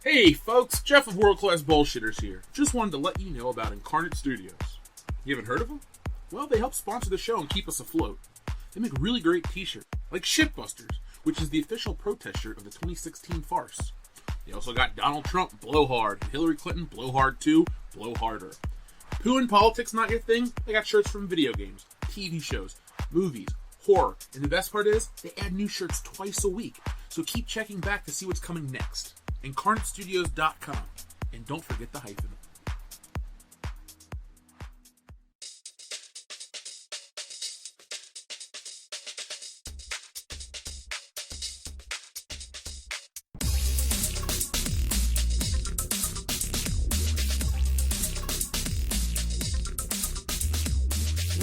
Hey folks, Jeff of World Class Bullshitters here. Just wanted to let you know about Incarnate Studios. You haven't heard of them? Well, they help sponsor the show and keep us afloat. They make really great t-shirts, like Shitbusters, which is the official protest shirt of the 2016 farce. They also got Donald Trump, Blow Hard, and Hillary Clinton, Blow Hard 2, Blow Harder. Poo and politics not your thing? They got shirts from video games, TV shows, movies, horror, and the best part is, they add new shirts twice a week, so keep checking back to see what's coming next. IncarnateStudios.com. And don't forget the hyphen.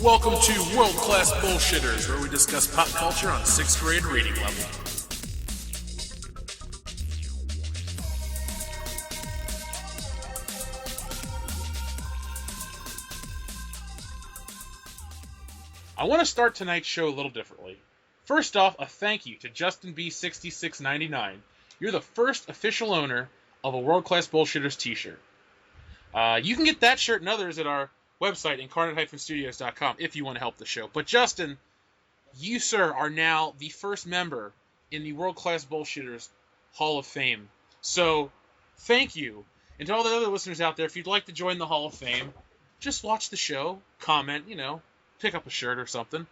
Welcome to World Class Bullshitters, where we discuss pop culture on 6th grade reading level. I want to start tonight's show a little differently. First off, a thank you to Justin B6699. You're the first official owner of a World Class Bullshitters t-shirt. You can get that shirt and others at our website, incarnate-studios.com, if you want to help the show. But Justin, you, sir, are now the first member in the World Class Bullshitters Hall of Fame. So, thank you. And to all the other listeners out there, if you'd like to join the Hall of Fame, just watch the show, comment, pick up a shirt or something.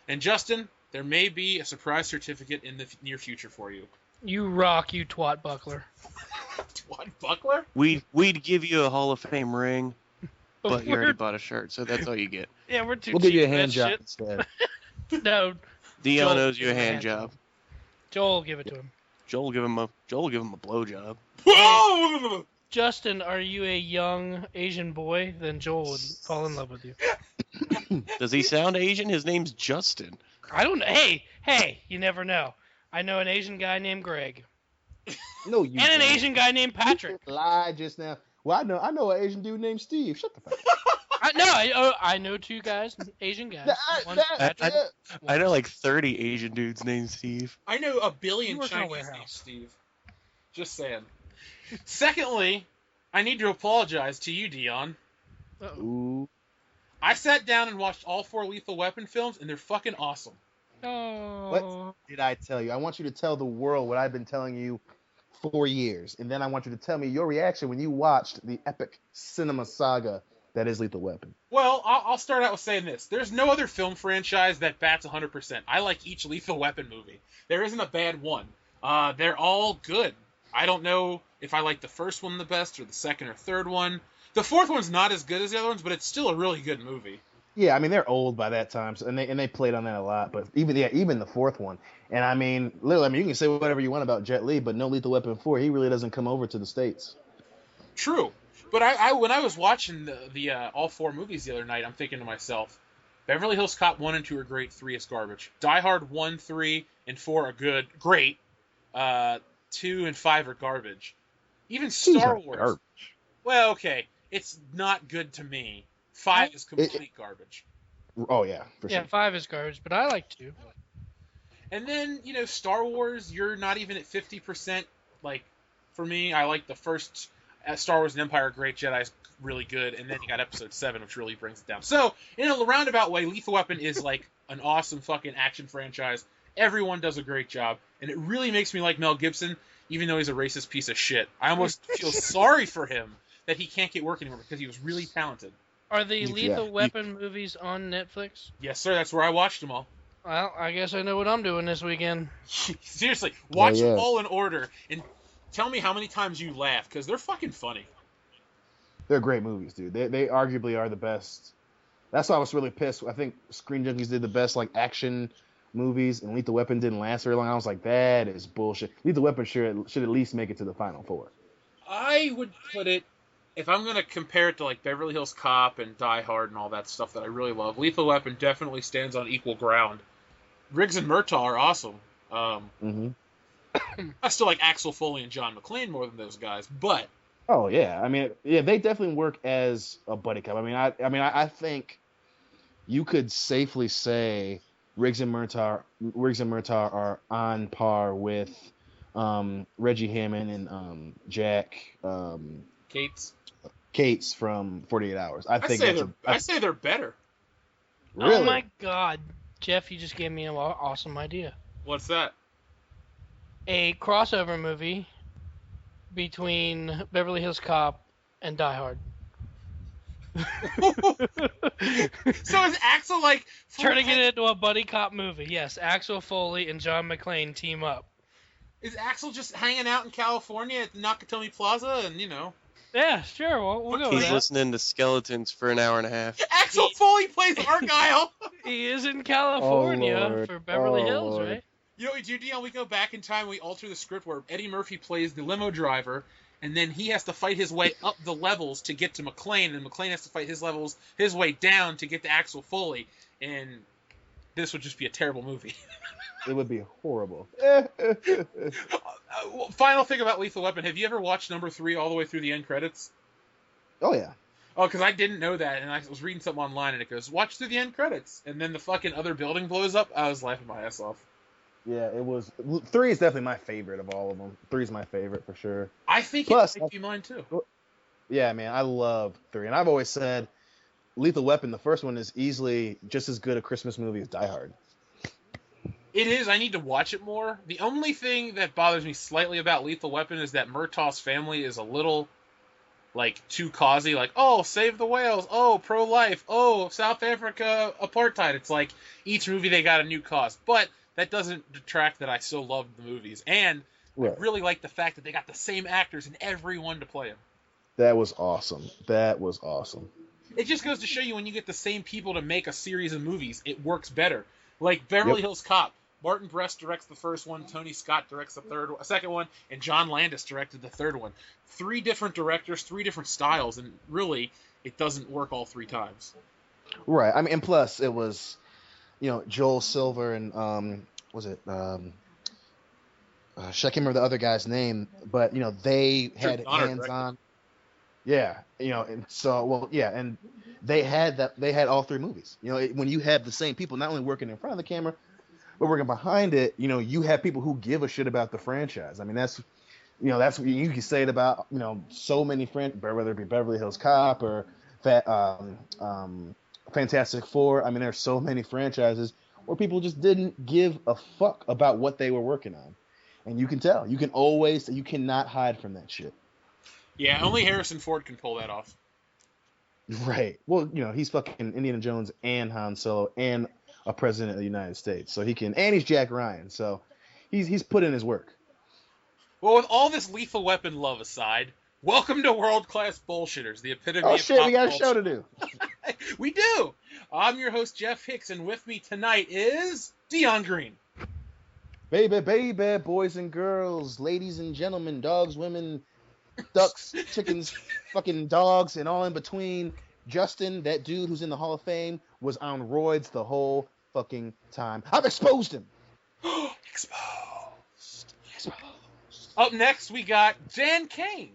And Justin, there may be a surprise certificate in the near future for you. You rock, you twat buckler. Twat buckler? We'd give you a Hall of Fame ring, but you already bought a shirt, so that's all you get. Yeah, we're too We'll cheap give you a for hand that job shit. instead. No, Dion Joel, owes you a hand job. Joel will give it to him. Joel will give him a blow job. Whoa! Justin, are you a young Asian boy? Then Joel would fall in love with you. Does he sound Asian? His name's Justin. I don't know. Hey, you never know. I know an Asian guy named Greg. No, you And an don't. Asian guy named Patrick. You lied just now. Well, I know an Asian dude named Steve. Shut the fuck up. I know two guys, Asian guys. One's That- Patrick. I know like 30 Asian dudes named Steve. I know a billion You work in a Chinese warehouse. names, Steve. Just saying. Secondly, I need to apologize to you, Dion. Uh-oh. Ooh. I sat down and watched all 4 Lethal Weapon films, and they're fucking awesome. Oh. What did I tell you? I want you to tell the world what I've been telling you for years. And then I want you to tell me your reaction when you watched the epic cinema saga that is Lethal Weapon. Well, I'll start out with saying this. There's no other film franchise that bats 100%. I like each Lethal Weapon movie. There isn't a bad one. They're all good. I don't know if I like the first one the best or the second or third one. The fourth one's not as good as the other ones, but it's still a really good movie. Yeah, I mean they're old by that time, so, and they played on that a lot. But even the fourth one, and I mean, literally, you can say whatever you want about Jet Li, but no Lethal Weapon 4, he really doesn't come over to the States. True. But I when I was watching the all 4 movies the other night, I'm thinking to myself, Beverly Hills Cop 1 and 2 are great, 3 is garbage. Die Hard 1, 3, and 4 are great. 2 and 5 are garbage. Even Star Wars. Garbage. Well, okay, it's not good to me. 5 is complete garbage. Oh yeah, for Yeah, sure. 5 is garbage, but I like 2. And then, Star Wars, you're not even at 50%. Like, for me, I like the first Star Wars and Empire Great Jedi's really good, and then you got Episode 7, which really brings it down. So, in a roundabout way, Lethal Weapon is like an awesome fucking action franchise. Everyone does a great job, and it really makes me like Mel Gibson, even though he's a racist piece of shit. I almost feel sorry for him that he can't get work anymore because he was really talented. Are the Yeah. Lethal Weapon movies on Netflix? Yes, sir, that's where I watched them all. Well, I guess I know what I'm doing this weekend. Seriously, watch yeah. them all in order, and tell me how many times you laugh, because they're fucking funny. They're great movies, dude. They arguably are the best. That's why I was really pissed. I think Screen Junkies did the best like action movies, and Lethal Weapon didn't last very long. I was like, that is bullshit. Lethal Weapon should at least make it to the final 4. I would put it, if I'm going to compare it to like Beverly Hills Cop and Die Hard and all that stuff that I really love, Lethal Weapon definitely stands on equal ground. Riggs and Murtaugh are awesome. Mm-hmm. I still like Axel Foley and John McClane more than those guys, but Oh yeah, I mean, yeah, they definitely work as a buddy cop. I think you could safely say Riggs and Murtaugh are on par with Reggie Hammond and Jack Cates from 48 Hours. I think I say they're better. Really? Oh my God, Jeff, you just gave me an awesome idea. What's that? A crossover movie between Beverly Hills Cop and Die Hard. So is Axel like turning it into a buddy cop movie? Yes, Axel Foley and John McClane team up. Is Axel just hanging out in California at the Nakatomi Plaza and Yeah, sure. We'll go with He's that. listening to skeletons for an hour and a half. Axel Foley plays Argyle. He is in California for Beverly Hills, Lord. right? You know what we do, Dion? We go back in time, we alter the script where Eddie Murphy plays the limo driver, and then he has to fight his way up the levels to get to McClane, and McClane has to fight his way down to get to Axel Foley, and this would just be a terrible movie. It would be horrible. Final thing about Lethal Weapon, have you ever watched number 3 all the way through the end credits? Oh, yeah. Oh, because I didn't know that, and I was reading something online, and it goes, watch through the end credits, and then the fucking other building blows up. I was laughing my ass off. Yeah, it was. 3 is definitely my favorite of all of them. 3 is my favorite for sure. I think Plus, it might be mine, too. Yeah, man, I love 3. And I've always said Lethal Weapon, the first one, is easily just as good a Christmas movie as Die Hard. It is. I need to watch it more. The only thing that bothers me slightly about Lethal Weapon is that Murtaugh's family is a little, too causey. Like, oh, save the whales. Oh, pro-life. Oh, South Africa apartheid. It's like each movie they got a new cause. But that doesn't detract that I still love the movies. And I really like the fact that they got the same actors in every one to play them. That was awesome. It just goes to show you when you get the same people to make a series of movies, it works better. Like Beverly Hills Cop. Martin Brest directs the first one, Tony Scott directs the second one, and John Landis directed the third one. 3 different directors, 3 different styles, and really, it doesn't work all 3 times. Right. I mean, and plus, it was, Joel Silver and, I can't remember the other guy's name, but, they had hands-on. Yeah, and so, and they had all 3 movies. When you have the same people not only working in front of the camera, but working behind it, you have people who give a shit about the franchise. I mean, that's what you can say it about, so many whether it be Beverly Hills Cop or Fantastic Four. I mean, there's so many franchises where people just didn't give a fuck about what they were working on. And you can tell. You cannot hide from that shit. Yeah, only Harrison Ford can pull that off. Right. Well, he's fucking Indiana Jones and Han Solo and a president of the United States. So he can, and he's Jack Ryan. So he's put in his work. Well, with all this Lethal Weapon love aside, welcome to World Class Bullshitters, the epitome of shit, pop we got a culture. show to do. We do. I'm your host, Jeff Hicks, and with me tonight is Dion Green. Baby, boys and girls, ladies and gentlemen, dogs, women, ducks, chickens, fucking dogs, and all in between. Justin, that dude who's in the Hall of Fame, was on roids the whole fucking time. I've exposed him. Exposed. Up next, we got Dan Kane.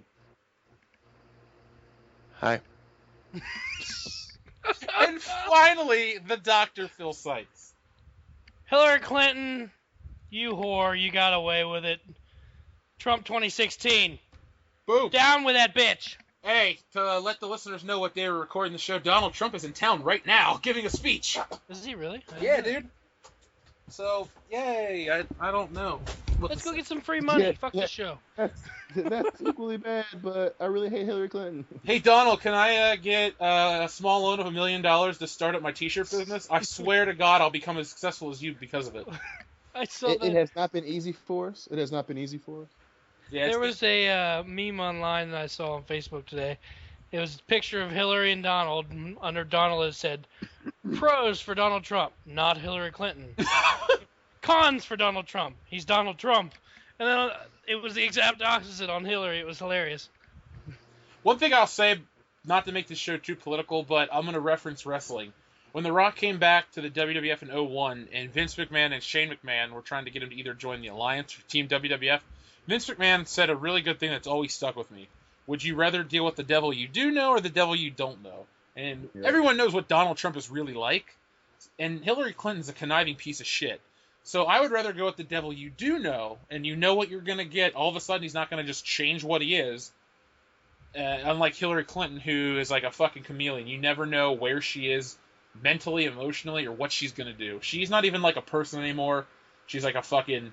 Hi. And finally, the Dr. Phil Seitz. Hillary Clinton, you whore, you got away with it. Trump 2016. Boom. Down with that bitch. Hey, to let the listeners know what day we're recording the show, Donald Trump is in town right now giving a speech. Is he really? Yeah, dude. So, yay. I don't know. Let's go get some free money. Yeah, Fuck yeah. this show. That's equally bad, but I really hate Hillary Clinton. Hey, Donald, can I get a small loan of $1 million to start up my t-shirt business? I swear to God I'll become as successful as you because of it. I saw It that. has not been easy for us. Yeah, There was a meme online that I saw on Facebook today. It was a picture of Hillary and Donald. And under Donald it said, pros for Donald Trump, not Hillary Clinton. Cons for Donald Trump. He's Donald Trump. And then it was the exact opposite on Hillary. It was hilarious. One thing I'll say, not to make this show too political, but I'm going to reference wrestling. When The Rock came back to the WWF in 2001, and Vince McMahon and Shane McMahon were trying to get him to either join the Alliance or Team WWF, Vince McMahon said a really good thing that's always stuck with me. Would you rather deal with the devil you do know or the devil you don't know? And everyone knows what Donald Trump is really like. And Hillary Clinton's a conniving piece of shit. So I would rather go with the devil you do know, and you know what you're going to get. All of a sudden, he's not going to just change what he is. Unlike Hillary Clinton, who is like a fucking chameleon. You never know where she is mentally, emotionally, or what she's going to do. She's not even like a person anymore. She's like a fucking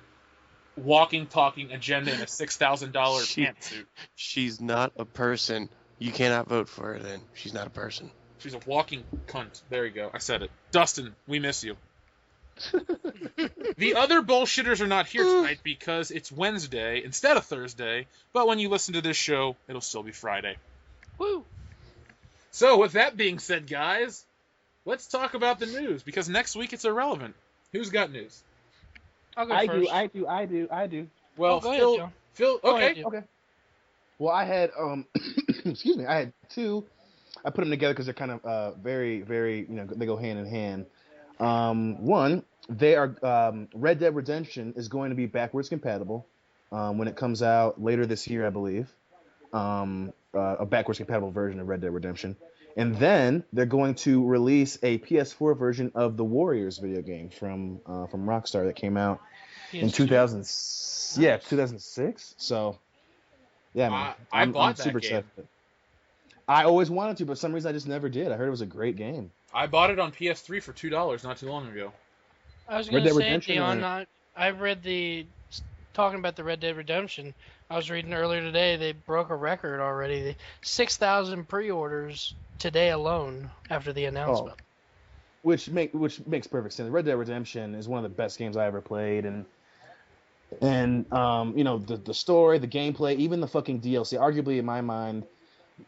walking, talking agenda in a $6,000 pantsuit. She's not a person. You cannot vote for her then. She's not a person. She's a walking cunt. There you go. I said it. Dustin, we miss you. The other bullshitters are not here tonight because it's Wednesday instead of Thursday, but when you listen to this show, it'll still be Friday. Woo! So, with that being said, guys, let's talk about the news, because next week it's irrelevant. Who's got news? I'll go first. I do. Well, go ahead, Phil, Joe. Phil, Go okay. ahead, Joe. Okay. Well, I had excuse me, I had two. I put them together because they're kind of very, very, they go hand in hand. One, they are Red Dead Redemption is going to be backwards compatible when it comes out later this year, I believe. A backwards compatible version of Red Dead Redemption, and then they're going to release a PS4 version of the Warriors video game from Rockstar that came out in 2006. So, yeah, man, I'm bought that super game. excited. I always wanted to, but for some reason I just never did. I heard it was a great game. I bought it on PS3 for $2 not too long ago. I was Red going Dead to say, Redemption Dion, I read talking about the Red Dead Redemption, I was reading earlier today, they broke a record already. 6,000 pre-orders today alone after the announcement. Which makes perfect sense. Red Dead Redemption is one of the best games I ever played, and the story, the gameplay, even the fucking DLC, arguably in my mind,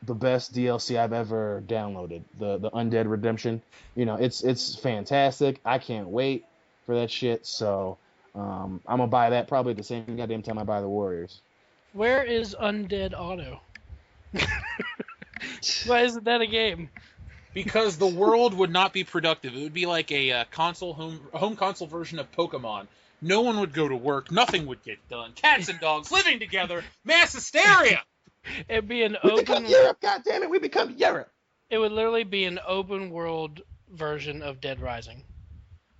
the best DLC I've ever downloaded. The Undead Redemption, it's fantastic. I can't wait for that shit. So I'm gonna buy that probably at the same goddamn time I buy the Warriors. Where is Undead Auto? Why isn't that a game? Because the world would not be productive. It would be like a home console version of Pokemon. No one would go to work. Nothing would get done. Cats and dogs living together. Mass hysteria. It'd be an We open. become Europe, goddammit! We become Europe. It would literally be an open world version of Dead Rising,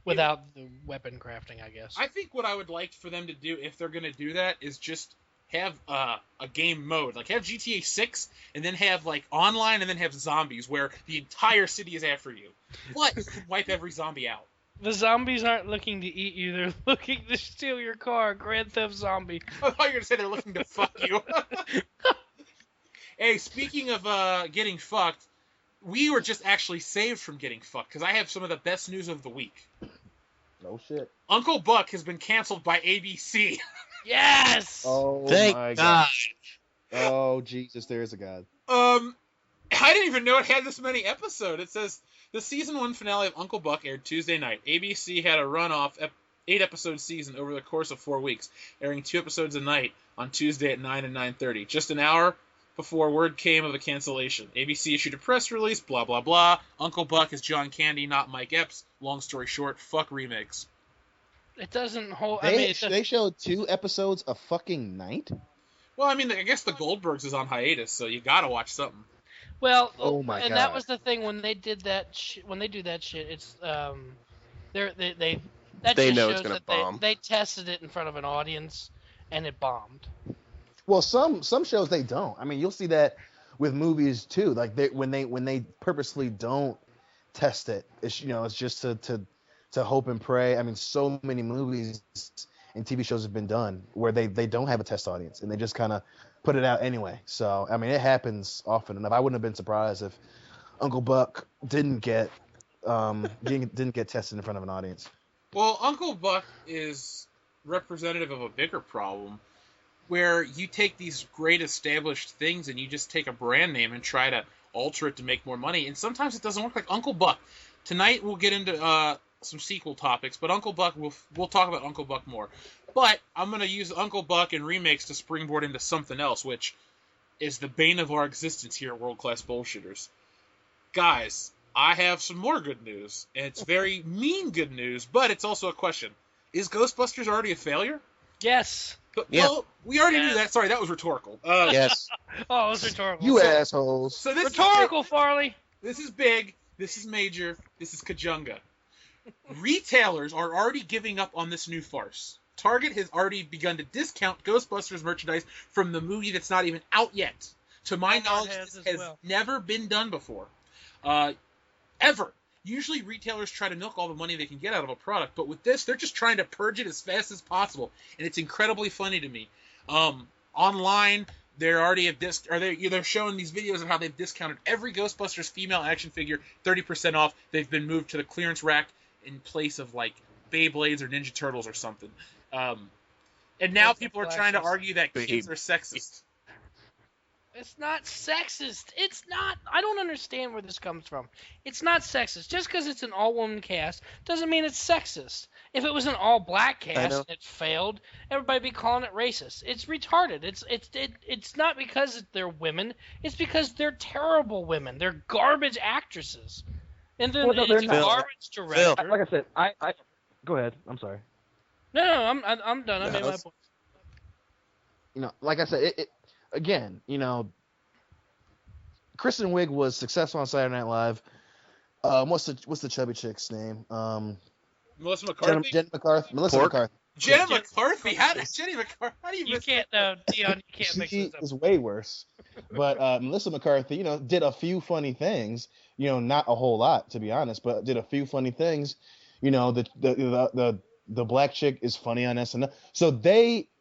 without the weapon crafting, I guess. I think what I would like for them to do, if they're going to do that, is just have a game mode. Like, have GTA 6, and then have, like, online, and then have zombies, where the entire city is after you. But you can wipe every zombie out. The zombies aren't looking to eat you, they're looking to steal your car. Grand Theft Zombie. I thought you were going to say they're looking to fuck you. Hey, speaking of getting fucked, we were just actually saved from getting fucked, because I have some of the best news of the week. No shit. Uncle Buck has been canceled by ABC. Yes! Oh Thank my God. Oh Jesus, there is a God. I didn't even know it had this many episodes. It says the season 1 finale of Uncle Buck aired Tuesday night. ABC had a run-off 8-episode season over the course of 4 weeks, airing 2 episodes a night on Tuesday at 9 and 9:30. Just an hour before word came of the cancellation. ABC issued a press release, blah, blah, blah. Uncle Buck is John Candy, not Mike Epps. Long story short, fuck remakes. It doesn't hold. They showed 2 episodes a fucking night. Well, I mean, I guess the Goldbergs is on hiatus, so you gotta watch something. Well, Oh my and God. that was the thing when they did that. When they do that shit, it's that They just know it's shows gonna that bomb. they tested it in front of an audience, and it bombed. Well, some shows they don't. I mean, you'll see that with movies too. Like when they purposely don't test it, it's it's just to hope and pray. I mean, so many movies and TV shows have been done where they don't have a test audience and they just kind of put it out anyway. So I mean, it happens often enough. I wouldn't have been surprised if Uncle Buck didn't get tested in front of an audience. Well, Uncle Buck is representative of a bigger problem, where you take these great established things and you just take a brand name and try to alter it to make more money, and sometimes it doesn't work. Like Uncle Buck. Tonight we'll get into some sequel topics, but Uncle Buck, we'll talk about Uncle Buck more. But I'm going to use Uncle Buck and remakes to springboard into something else, which is the bane of our existence here at World Class Bullshitters. Guys, I have some more good news, and it's very mean good news, but it's also a question. Is Ghostbusters already a failure? Yes. But, Yeah. well, we already knew that. Sorry, that was rhetorical. Yes. Oh, it was rhetorical. You assholes. So this Rhetorical, Farley. This is big. This is major. This is Kajunga. Retailers are already giving up on this new farce. Target has already begun to discount Ghostbusters merchandise from the movie that's not even out yet. To my Walmart knowledge, has this as has well. never been done before. Ever. Usually retailers try to milk all the money they can get out of a product, but with this, they're just trying to purge it as fast as possible, and it's incredibly funny to me. Online, they're showing these videos of how they've discounted every Ghostbusters female action figure 30% off. They've been moved to the clearance rack in place of like Beyblades or Ninja Turtles or something. And now That's people are the trying to flashes. argue that kids are sexist. It's not sexist. It's not. I don't understand where this comes from. It's not sexist. Just because it's an all-woman cast doesn't mean it's sexist. If it was an all-black cast and it failed, everybody'd be calling it racist. It's retarded. It's not because they're women. It's because they're terrible women. They're garbage actresses. And then Well, no, they're it's a not. garbage director. Like I said, I go ahead. I'm sorry. No, I'm done. I made my point. You know, like I said, again, you know, Kristen Wiig was successful on Saturday Night Live. What's the chubby chick's name? Melissa McCarthy? Jenny McCarthy. Melissa Pork? McCarthy. Jenny McCarthy? Jenny McCarthy? How do you You miss can't, Dion. You can't mix She this up. is way worse. But Melissa McCarthy, you know, did a few funny things. You know, not a whole lot to be honest, but did a few funny things. You know, the black chick is funny on SNL. So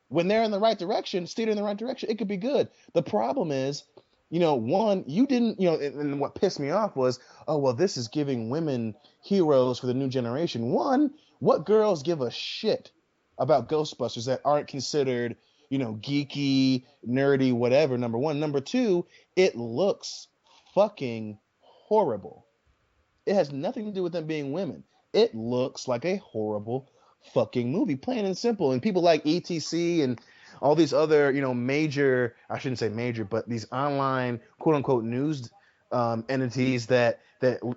when they're in the right direction, steered in the right direction, it could be good. The problem is, you know, one, you didn't, you know, and what pissed me off was, oh, well, this is giving women heroes for the new generation. One, what girls give a shit about Ghostbusters that aren't considered, you know, geeky, nerdy, whatever, number one. Number two, it looks fucking horrible. It has nothing to do with them being women. It looks like a horrible fucking movie, plain and simple. And people like ETC and all these other, you know, major, I shouldn't say major, but these online quote unquote news entities that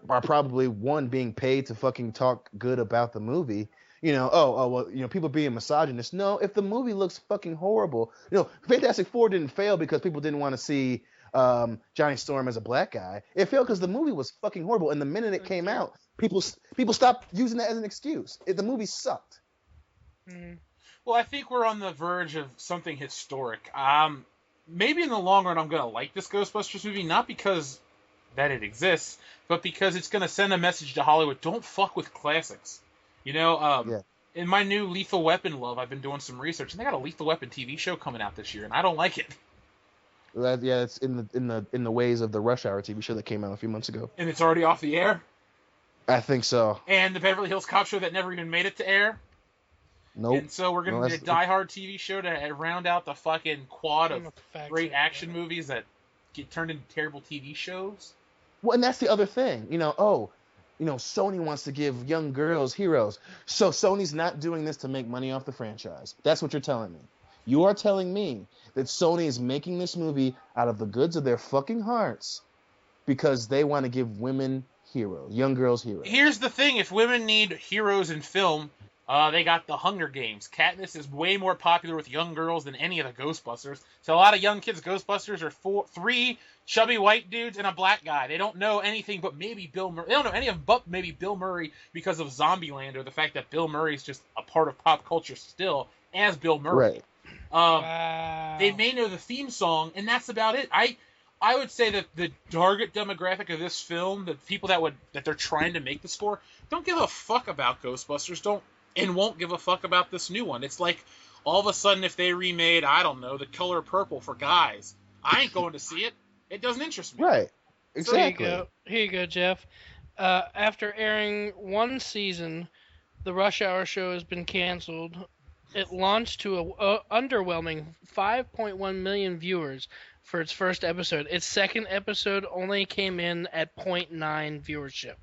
are probably one being paid to fucking talk good about the movie. You know, well, you know, people being misogynist. No, if the movie looks fucking horrible, you know, Fantastic Four didn't fail because people didn't want to see Johnny Storm as a black guy. It failed because the movie was fucking horrible. And the minute it came out, people stopped using that as an excuse. The movie sucked. Mhm. Well, I think we're on the verge of something historic. Maybe in the long run, I'm going to like this Ghostbusters movie, not because that it exists, but because it's going to send a message to Hollywood: don't fuck with classics. You know, in my new Lethal Weapon love, I've been doing some research, and they got a Lethal Weapon TV show coming out this year, and I don't like it. Yeah, it's in the ways of the Rush Hour TV show that came out a few months ago. And it's already off the air. I think so. And the Beverly Hills Cop show that never even made it to air. Nope. And so we're going to get a Die Hard TV show to round out the fucking quad of great action movies that get turned into terrible TV shows. Well, and that's the other thing. You know, Sony wants to give young girls heroes. So Sony's not doing this to make money off the franchise. That's what you're telling me. You are telling me that Sony is making this movie out of the goods of their fucking hearts because they want to give women heroes, young girls heroes. Here's the thing. If women need heroes in film, they got the Hunger Games. Katniss is way more popular with young girls than any of the Ghostbusters. So a lot of young kids' Ghostbusters are three chubby white dudes and a black guy. They don't know anything but maybe Bill Murray. They don't know any of them but maybe Bill Murray because of Zombieland or the fact that Bill Murray is just a part of pop culture still as Bill Murray. Right. Wow. They may know the theme song, and that's about it. I would say that the target demographic of this film, the people that they're trying to make this for, don't give a fuck about Ghostbusters. Won't give a fuck about this new one. It's like all of a sudden if they remade, I don't know, The Color Purple for guys, I ain't going to see it. It doesn't interest me. Right. Exactly. So here you go, Jeff. After airing one season, the Rush Hour show has been canceled. It launched to a underwhelming 5.1 million viewers for its first episode. Its second episode only came in at 0.9 viewership.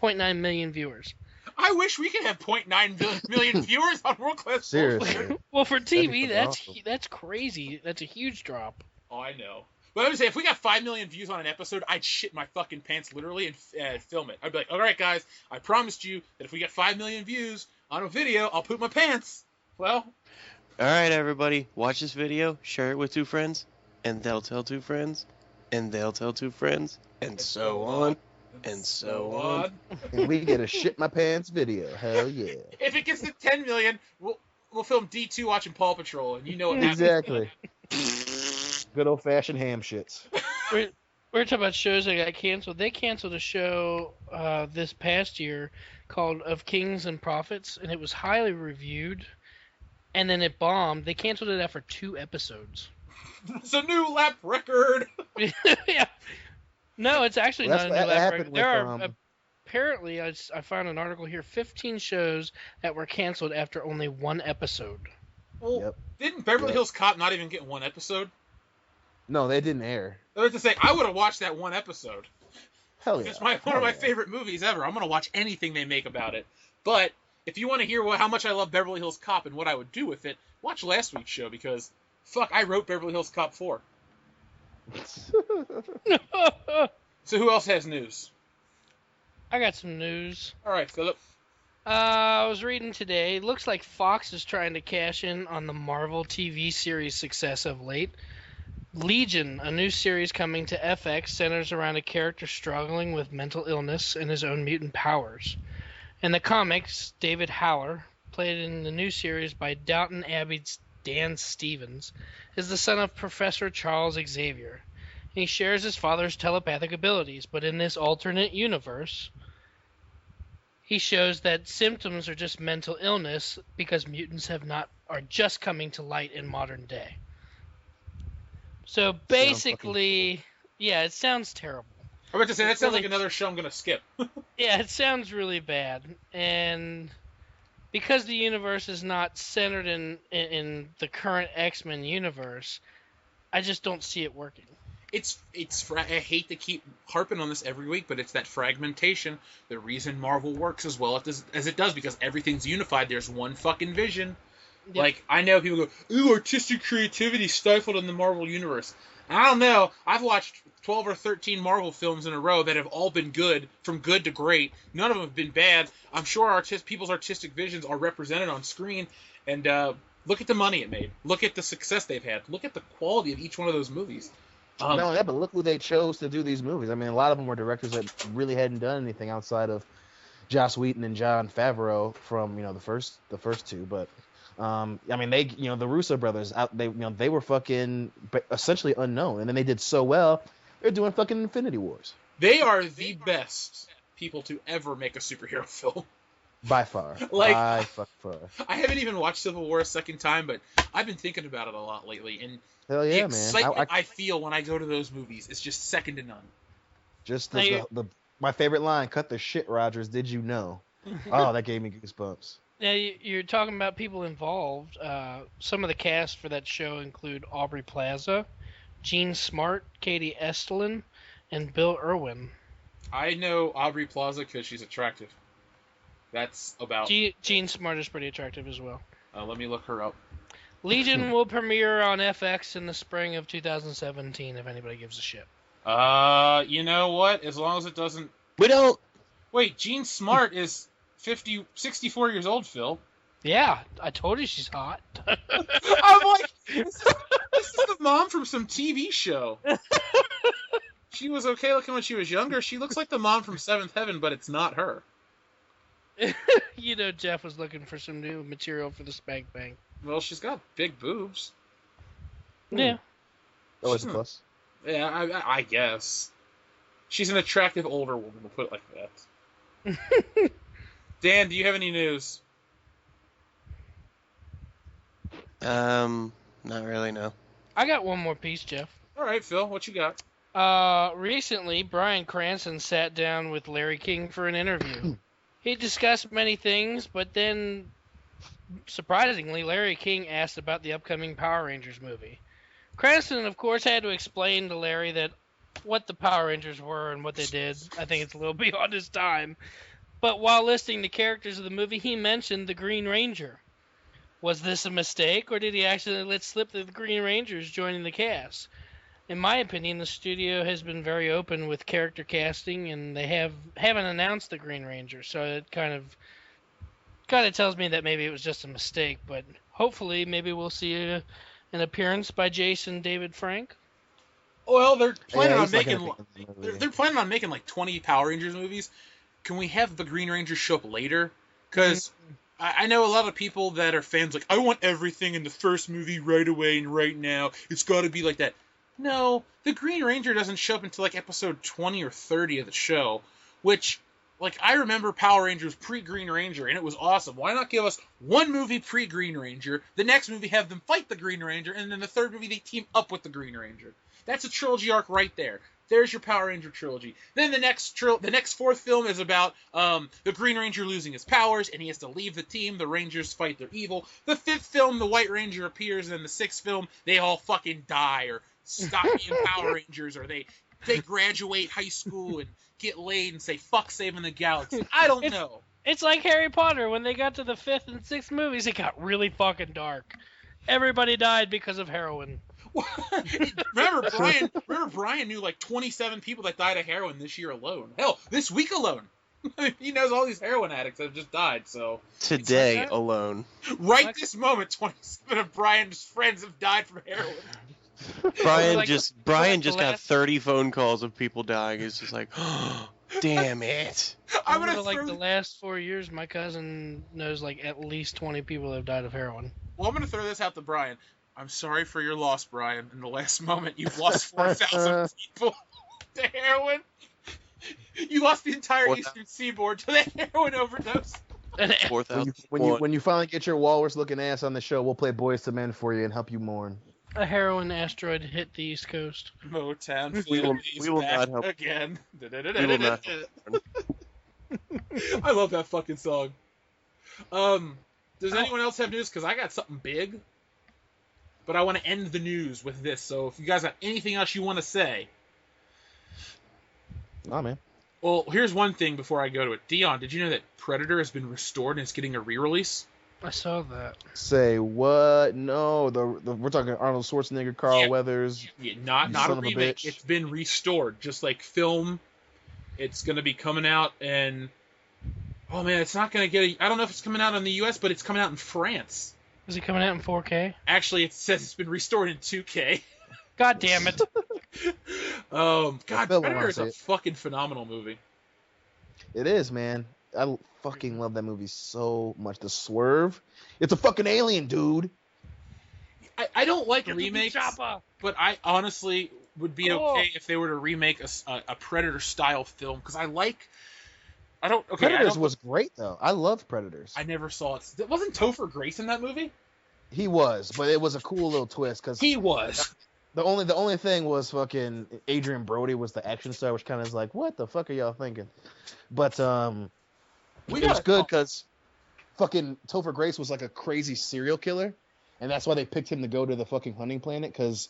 0.9 million viewers. I wish we could have 0.9 million viewers on World Class. Seriously. Well, for TV, awesome. that's crazy. That's a huge drop. Oh, I know. But I would say if we got 5 million views on an episode, I'd shit my fucking pants literally and film it. I'd be like, all right, guys, I promised you that if we get 5 million views on a video, I'll poop my pants. Well, All right, everybody, watch this video, share it with 2 friends, and they'll tell 2 friends, and they'll tell 2 friends, and so on. And so on. And we get a shit my pants video. Hell yeah. If it gets to 10 million, we'll film D2 watching Paw Patrol, and you know what happens. Exactly. Good old fashioned ham shits. We're talking about shows that got canceled. They canceled a show this past year called Of Kings and Prophets, and it was highly reviewed, and then it bombed. They canceled it after 2 episodes. It's a new lap record. Yeah. No, it's actually Well, not a new that lap happened record. with, There are apparently, I found an article here, 15 shows that were canceled after only 1 episode. Well, Yep. didn't Beverly Hills Cop not even get 1 episode? No, they didn't air. I was to say, I would have watched that 1 episode. Hell yeah. It's one of my favorite movies ever. I'm going to watch anything they make about it. But if you want to hear how much I love Beverly Hills Cop and what I would do with it, watch last week's show because, fuck, I wrote Beverly Hills Cop 4. So who else has news? I got some news. All right, Philip. I was reading today. Looks like Fox is trying to cash in on the Marvel TV series success of late. Legion, a new series coming to FX, centers around a character struggling with mental illness and his own mutant powers. In the comics, David Haller, played in the new series by Downton Abbey's Dan Stevens, is the son of Professor Charles Xavier. He shares his father's telepathic abilities, but in this alternate universe, he shows that symptoms are just mental illness because mutants are just coming to light in modern day. So basically, yeah, it sounds terrible. I'm about to say, that sounds like another show I'm going to skip. Yeah, it sounds really bad. And because the universe is not centered in the current X-Men universe, I just don't see it working. I hate to keep harping on this every week, but it's that fragmentation. The reason Marvel works as well as it does, because everything's unified. There's one fucking vision. Yep. Like, I know people go, ooh, artistic creativity stifled in the Marvel Universe. I don't know. I've watched 12 or 13 Marvel films in a row that have all been good, from good to great. None of them have been bad. I'm sure people's artistic visions are represented on screen. And look at the money it made. Look at the success they've had. Look at the quality of each one of those movies. Not only that, but look who they chose to do these movies. I mean, a lot of them were directors that really hadn't done anything outside of Joss Whedon and Jon Favreau from the first 2. But I mean, they the Russo brothers, they were fucking essentially unknown, and then they did so well. They're doing fucking Infinity Wars. They are the best people to ever make a superhero film. By far. By far. I haven't even watched Civil War a second time, but I've been thinking about it a lot lately, and hell yeah, the excitement I feel when I go to those movies is just second to none. Just my favorite line, "Cut the shit, Rogers, did you know?" Oh, that gave me goosebumps. Now, you're talking about people involved. Some of the cast for that show include Aubrey Plaza, Jean Smart, Katie Estelin, and Bill Irwin. I know Aubrey Plaza because she's attractive. That's about... Jean Smart is pretty attractive as well. Let me look her up. Legion will premiere on FX in the spring of 2017, if anybody gives a shit. You know what? As long as it doesn't... We don't... Wait, Jean Smart is 64 years old, Phil. Yeah, I told you she's hot. I'm like, this is the mom from some TV show. She was okay looking when she was younger. She looks like the mom from Seventh Heaven, but it's not her. Jeff was looking for some new material for the Spank Bang. Well, she's got big boobs. Yeah. Always a plus. Yeah, I guess. She's an attractive older woman, we'll put it like that. Dan, do you have any news? Not really, no. I got one more piece, Jeff. All right, Phil, what you got? Recently, Bryan Cranston sat down with Larry King for an interview. He discussed many things, but then, surprisingly, Larry King asked about the upcoming Power Rangers movie. Cranston, of course, had to explain to Larry that what the Power Rangers were and what they did. I think it's a little beyond his time. But while listing the characters of the movie, he mentioned the Green Ranger. Was this a mistake, or did he actually let slip the Green Rangers joining the cast? In my opinion, the studio has been very open with character casting, and they haven't announced the Green Ranger, so it kind of tells me that maybe it was just a mistake. But hopefully, maybe we'll see an appearance by Jason David Frank. Well, they're planning Yeah, on he's not gonna making. be in the movie. They're planning on making like 20 Power Rangers movies. Can we have the Green Ranger show up later? Because I know a lot of people that are fans like, I want everything in the first movie right away and right now. It's got to be like that. No, the Green Ranger doesn't show up until like episode 20 or 30 of the show, which, like, I remember Power Rangers pre-Green Ranger, and it was awesome. Why not give us one movie pre-Green Ranger, the next movie have them fight the Green Ranger, and then the third movie they team up with the Green Ranger? That's a trilogy arc right there. There's your Power Ranger trilogy. Then the next fourth film is about the Green Ranger losing his powers, and he has to leave the team. The Rangers fight their evil. The fifth film, the White Ranger appears, and then the sixth film, they all fucking die or stop being Power Rangers, or they graduate high school and get laid and say fuck saving the galaxy. I don't know. It's like Harry Potter. When they got to the fifth and sixth movies, it got really fucking dark. Everybody died because of heroin. Remember Brian knew like 27 people that died of heroin this year alone. Hell, this week alone. He knows all these heroin addicts that have just died, so... Today alone. Right this moment, 27 of Brian's friends have died from heroin. Brian just got 30 phone calls of people dying. It's just like, oh, damn it. I'm gonna like the last 4 years, my cousin knows like at least 20 people that have died of heroin. Well, I'm gonna throw this out to Brian. I'm sorry for your loss, Brian. In the last moment, you've lost 4,000 people to heroin. You lost the entire Eastern Seaboard to that heroin overdose. 4,000. When you finally get your walrus-looking ass on the show, we'll play Boys to Men for you and help you mourn. A heroin asteroid hit the East Coast. Motown. We will not help. Again. We will not help. I love that fucking song. Does anyone else have news? Because I got something big. But I want to end the news with this. So if you guys have anything else you want to say. Oh, man. Well, here's one thing before I go to it. Dion, did you know that Predator has been restored and it's getting a re-release? I saw that. Say what? No, we're talking Arnold Schwarzenegger, Carl Weathers. Yeah, not a remake. It's been restored, just like film. It's going to be coming out, and oh man, it's not going to get. I don't know if it's coming out in the U.S., but it's coming out in France. Is it coming out in 4K? Actually, it says it's been restored in 2K. God damn it! God, Predator is a fucking phenomenal movie. It is, man. I fucking love that movie so much. The swerve. It's a fucking alien, dude. I don't like remakes, but I honestly would be okay if they were to remake a Predator-style film, because Predators was great, though. I loved Predators. I never saw it. Wasn't Topher Grace in that movie? He was, but it was a cool little twist, because he was. The only thing was fucking Adrian Brody was the action star, which kind of is like, what the fuck are y'all thinking? But it was good because fucking Topher Grace was like a crazy serial killer, and that's why they picked him to go to the fucking hunting planet, because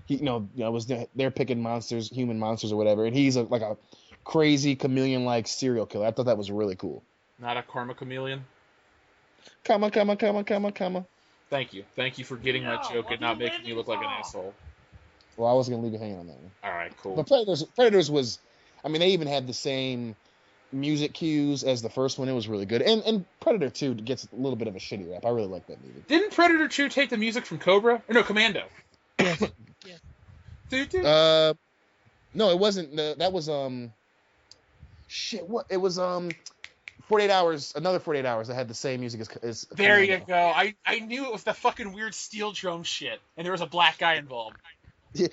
he, was they're picking monsters, human monsters or whatever, and he's like a crazy chameleon-like serial killer. I thought that was really cool. Not a karma chameleon. Comma. Thank you for getting my joke and not making me look like an asshole. Well, I was gonna leave you hanging on that one. All right, cool. But Predators was, I mean, they even had the same music cues as the first one. It was really good, and Predator 2 gets a little bit of a shitty rap. I really like that movie. Didn't Predator 2 take the music from Cobra? Or no, Commando. Yes. No, it wasn't. That was shit. What? It was 48 Hours. Another 48 Hours that had the same music as There Commando. you go. I knew it was the fucking weird steel drum shit, and there was a black guy involved. Yeah.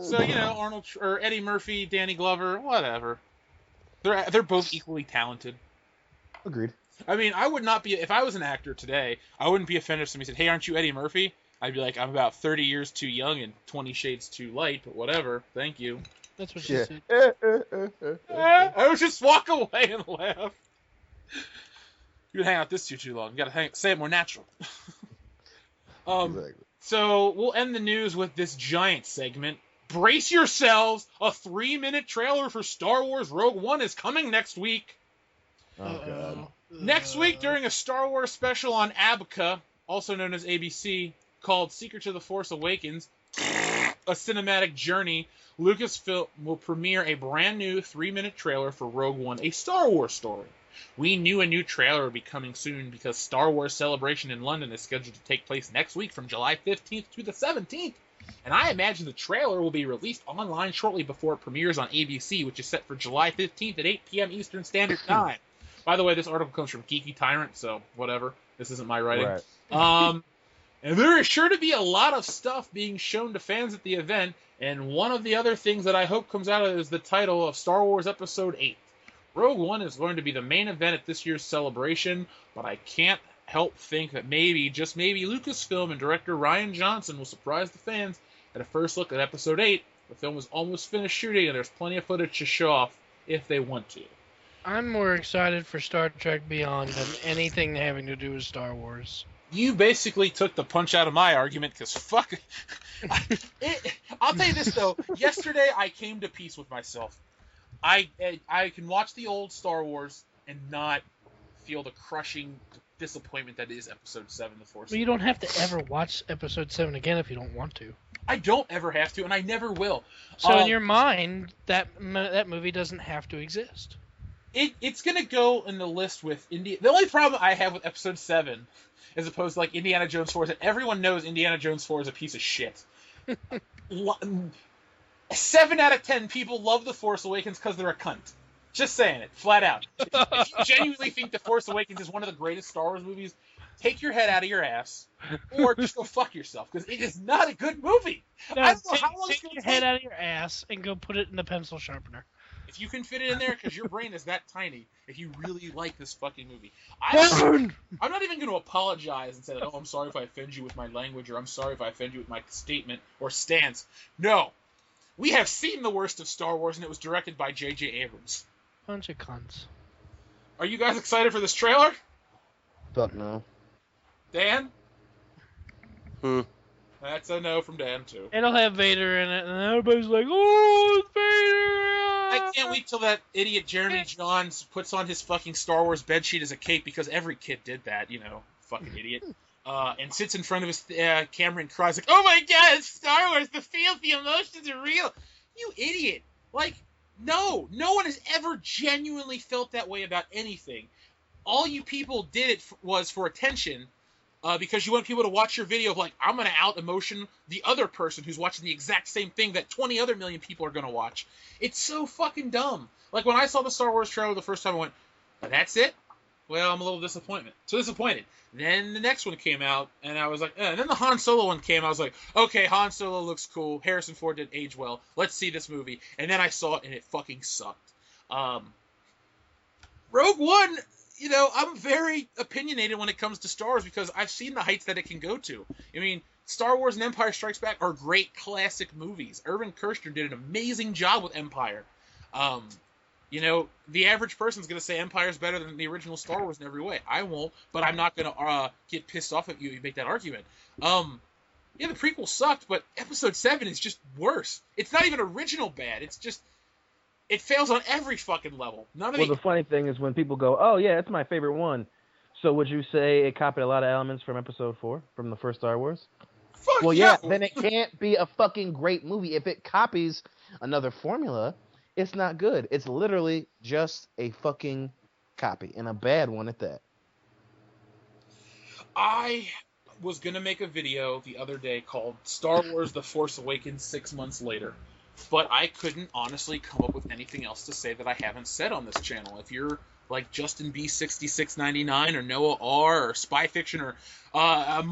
So Arnold or Eddie Murphy, Danny Glover, whatever. They're both equally talented. Agreed. I mean, I would not be, if I was an actor today, I wouldn't be offended if somebody said, "Hey, aren't you Eddie Murphy?" I'd be like, "I'm about 30 years too young and 20 shades too light, but whatever. Thank you." That's what she said. I would just walk away and laugh. You've been hanging out this too long. You gotta say it more natural. Exactly. So we'll end the news with this giant segment. Brace yourselves! A 3-minute trailer for Star Wars Rogue One is coming next week. Oh god. Next week, during a Star Wars special on ABCA, also known as ABC, called Secrets of the Force Awakens, a cinematic journey, Lucasfilm will premiere a brand new 3-minute trailer for Rogue One, a Star Wars story. We knew a new trailer would be coming soon because Star Wars Celebration in London is scheduled to take place next week from July 15th to the 17th. And I imagine the trailer will be released online shortly before it premieres on ABC, which is set for July 15th at 8 p.m. Eastern Standard Time. By the way, this article comes from Geeky Tyrant, so whatever. This isn't my writing. Right. And there is sure to be a lot of stuff being shown to fans at the event, and one of the other things that I hope comes out of it is the title of Star Wars Episode 8. Rogue One is going to be the main event at this year's celebration, but I can't help think that maybe, just maybe, Lucasfilm and director Rian Johnson will surprise the fans at a first look at Episode 8. The film is almost finished shooting, and there's plenty of footage to show off if they want to. I'm more excited for Star Trek Beyond than anything having to do with Star Wars. You basically took the punch out of my argument, because fuck... I'll tell you this, though. Yesterday, I came to peace with myself. I can watch the old Star Wars and not feel the crushing disappointment that is Episode 7, The Force. Well, you don't have to ever watch Episode 7 again if you don't want to. I don't ever have to, and I never will. So in your mind, that movie doesn't have to exist. It's going to go in the list with India. The only problem I have with Episode 7, as opposed to like Indiana Jones 4, is that everyone knows Indiana Jones 4 is a piece of shit. 7 out of 10 people love The Force Awakens because they're a cunt. Just saying it, flat out. If you genuinely think The Force Awakens is one of the greatest Star Wars movies, take your head out of your ass, or just go fuck yourself, because it is not a good movie. No, I don't know how long it's take going your to head take. out of your ass and go put it in the pencil sharpener. If you can fit it in there, because your brain is that tiny, if you really like this fucking movie. I'm not even going to apologize and say, oh, I'm sorry if I offend you with my language, or I'm sorry if I offend you with my statement or stance. No. We have seen the worst of Star Wars, and it was directed by J.J. Abrams. Bunch of cunts. Are you guys excited for this trailer? Fuck no. Dan? That's a no from Dan, too. It'll have Vader in it, and everybody's like, oh, it's Vader! I can't wait till that idiot Jeremy Johns puts on his fucking Star Wars bedsheet as a cape, because every kid did that, you know, fucking idiot. And sits in front of his camera and cries like, oh my god, it's Star Wars, the feels, the emotions are real. You idiot. Like, no one has ever genuinely felt that way about anything. All you people did it was for attention, because you want people to watch your video of like, I'm going to out-emotion the other person who's watching the exact same thing that 20 other million people are going to watch. It's so fucking dumb. Like, when I saw the Star Wars trailer the first time, I went, that's it? Well, I'm a little disappointed. Then the next one came out, and I was like, and then the Han Solo one came, I was like, okay, Han Solo looks cool, Harrison Ford did age well, let's see this movie. And then I saw it, and it fucking sucked. Rogue One, you know, I'm very opinionated when it comes to Star Wars, because I've seen the heights that it can go to. I mean, Star Wars and Empire Strikes Back are great classic movies. Irvin Kershner did an amazing job with Empire. You know, the average person's going to say Empire's better than the original Star Wars in every way. I won't, but I'm not going to get pissed off at you if you make that argument. Yeah, the prequel sucked, but Episode 7 is just worse. It's not even original bad. It's just, it fails on every fucking level. The funny thing is when people go, oh yeah, it's my favorite one. So would you say it copied a lot of elements from Episode 4, from the first Star Wars? Fuck Well, yeah, then it can't be a fucking great movie. If it copies another formula, it's not good. It's literally just a fucking copy, and a bad one at that. I was going to make a video the other day called Star Wars The Force Awakens 6 months later, but I couldn't honestly come up with anything else to say that I haven't said on this channel. If you're like Justin B 6699 or Noah R or Spy Fiction or a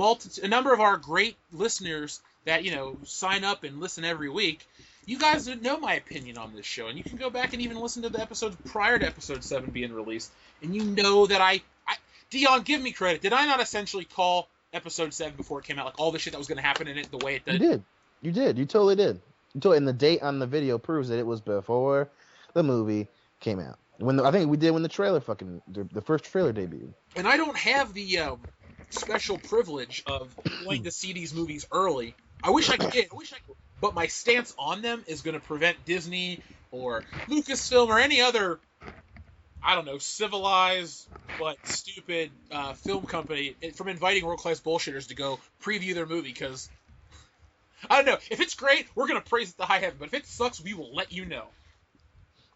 number of our great listeners that, you know, sign up and listen every week, you guys know my opinion on this show, and you can go back and even listen to the episodes prior to Episode 7 being released, and you know that Dion, give me credit. Did I not essentially call Episode 7 before it came out, like all the shit that was going to happen in it the way it did? You did. You totally did. And the date on the video proves that it was before the movie came out. I think we did when the trailer the first trailer debuted. And I don't have the special privilege of going to see these movies early. I wish I did. But my stance on them is going to prevent Disney or Lucasfilm or any other, I don't know, civilized but stupid film company from inviting world-class bullshitters to go preview their movie, because, I don't know, if it's great, we're going to praise it to high heaven, but if it sucks, we will let you know.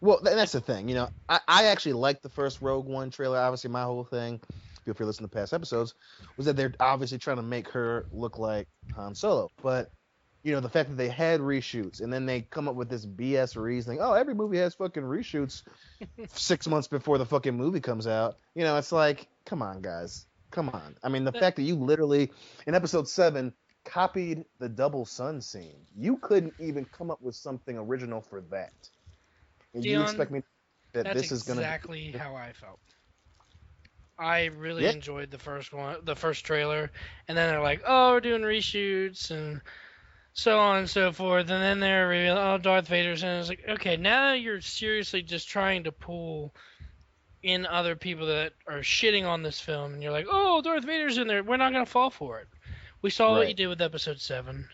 Well, that's the thing. You know, I actually liked the first Rogue One trailer. Obviously, my whole thing, if you listen to past episodes, was that they're obviously trying to make her look like Han Solo. But the fact that they had reshoots, and then they come up with this BS reasoning. Oh, every movie has fucking reshoots 6 months before the fucking movie comes out. It's like, come on, guys. Come on. I mean, the fact that you literally, in episode 7, copied the double sun scene. You couldn't even come up with something original for that. And Dion, you expect me that that's this is going to exactly how I felt. I really Yeah. enjoyed the first trailer, and then they're like, "Oh, we're doing reshoots and so on and so forth," and then they're revealing, "Oh, Darth Vader's," and it's like, okay, now you're seriously just trying to pull in other people that are shitting on this film, and you're like, "Oh, Darth Vader's in there. We're not gonna fall for it." We saw what Right. you did with Episode 7.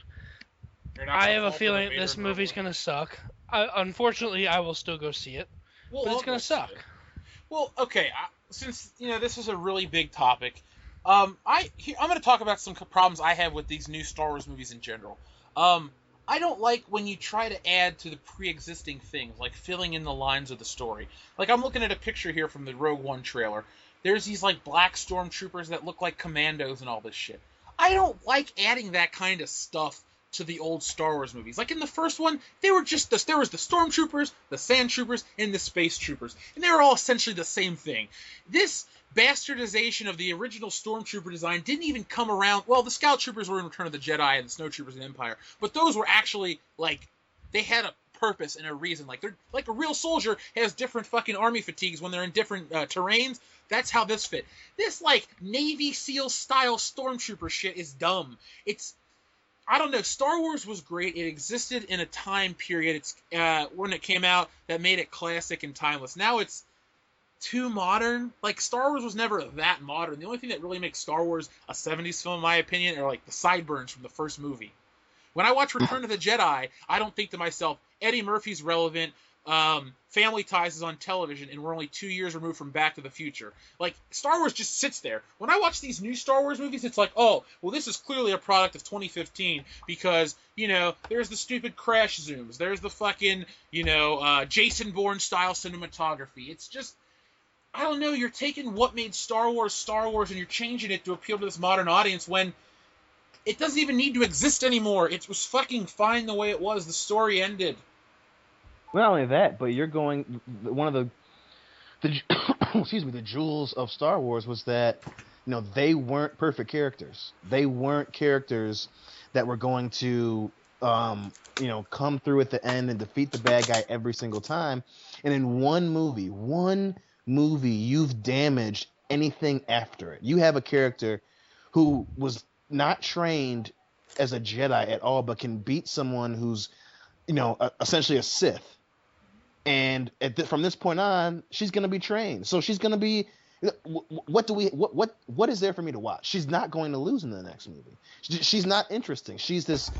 You're not I gonna have a fall for the feeling Vader this movie's murmur. gonna suck. Unfortunately, I will still go see it, Well, but it's I'll gonna go see suck. it. Well, okay. Since this is a really big topic, I'm going to talk about some problems I have with these new Star Wars movies in general. I don't like when you try to add to the pre-existing things, like filling in the lines of the story. Like, I'm looking at a picture here from the Rogue One trailer. There's these like black stormtroopers that look like commandos and all this shit. I don't like adding that kind of stuff to the old Star Wars movies. Like in the first one, they were just there was the stormtroopers, the sand troopers, and the space troopers, and they were all essentially the same thing. This bastardization of the original stormtrooper design didn't even come around. Well, the scout troopers were in Return of the Jedi and the snow troopers in Empire, but those were actually like they had a purpose and a reason. Like they're like a real soldier has different fucking army fatigues when they're in different terrains. That's how this fit. This like Navy SEAL style stormtrooper shit is dumb. I don't know. Star Wars was great. It existed in a time period when it came out that made it classic and timeless. Now it's too modern. Like, Star Wars was never that modern. The only thing that really makes Star Wars a 70s film, in my opinion, are, like, the sideburns from the first movie. When I watch Return of the Jedi, I don't think to myself, Eddie Murphy's relevant, Family Ties is on television, and we're only 2 years removed from Back to the Future. Like, Star Wars just sits there. When I watch these new Star Wars movies, it's like, oh, well, this is clearly a product of 2015 because, there's the stupid crash zooms. There's the fucking, Jason Bourne-style cinematography. It's just, I don't know, you're taking what made Star Wars, and you're changing it to appeal to this modern audience when it doesn't even need to exist anymore. It was fucking fine the way it was. The story ended. Not only that, but you're going. One of the excuse me, the jewels of Star Wars was that they weren't perfect characters. They weren't characters that were going to come through at the end and defeat the bad guy every single time. And in one movie, you've damaged anything after it. You have a character who was not trained as a Jedi at all, but can beat someone who's essentially a Sith. And from this point on, she's going to be trained. So she's going to be. What is there for me to watch? She's not going to lose in the next movie. She's not interesting. She's this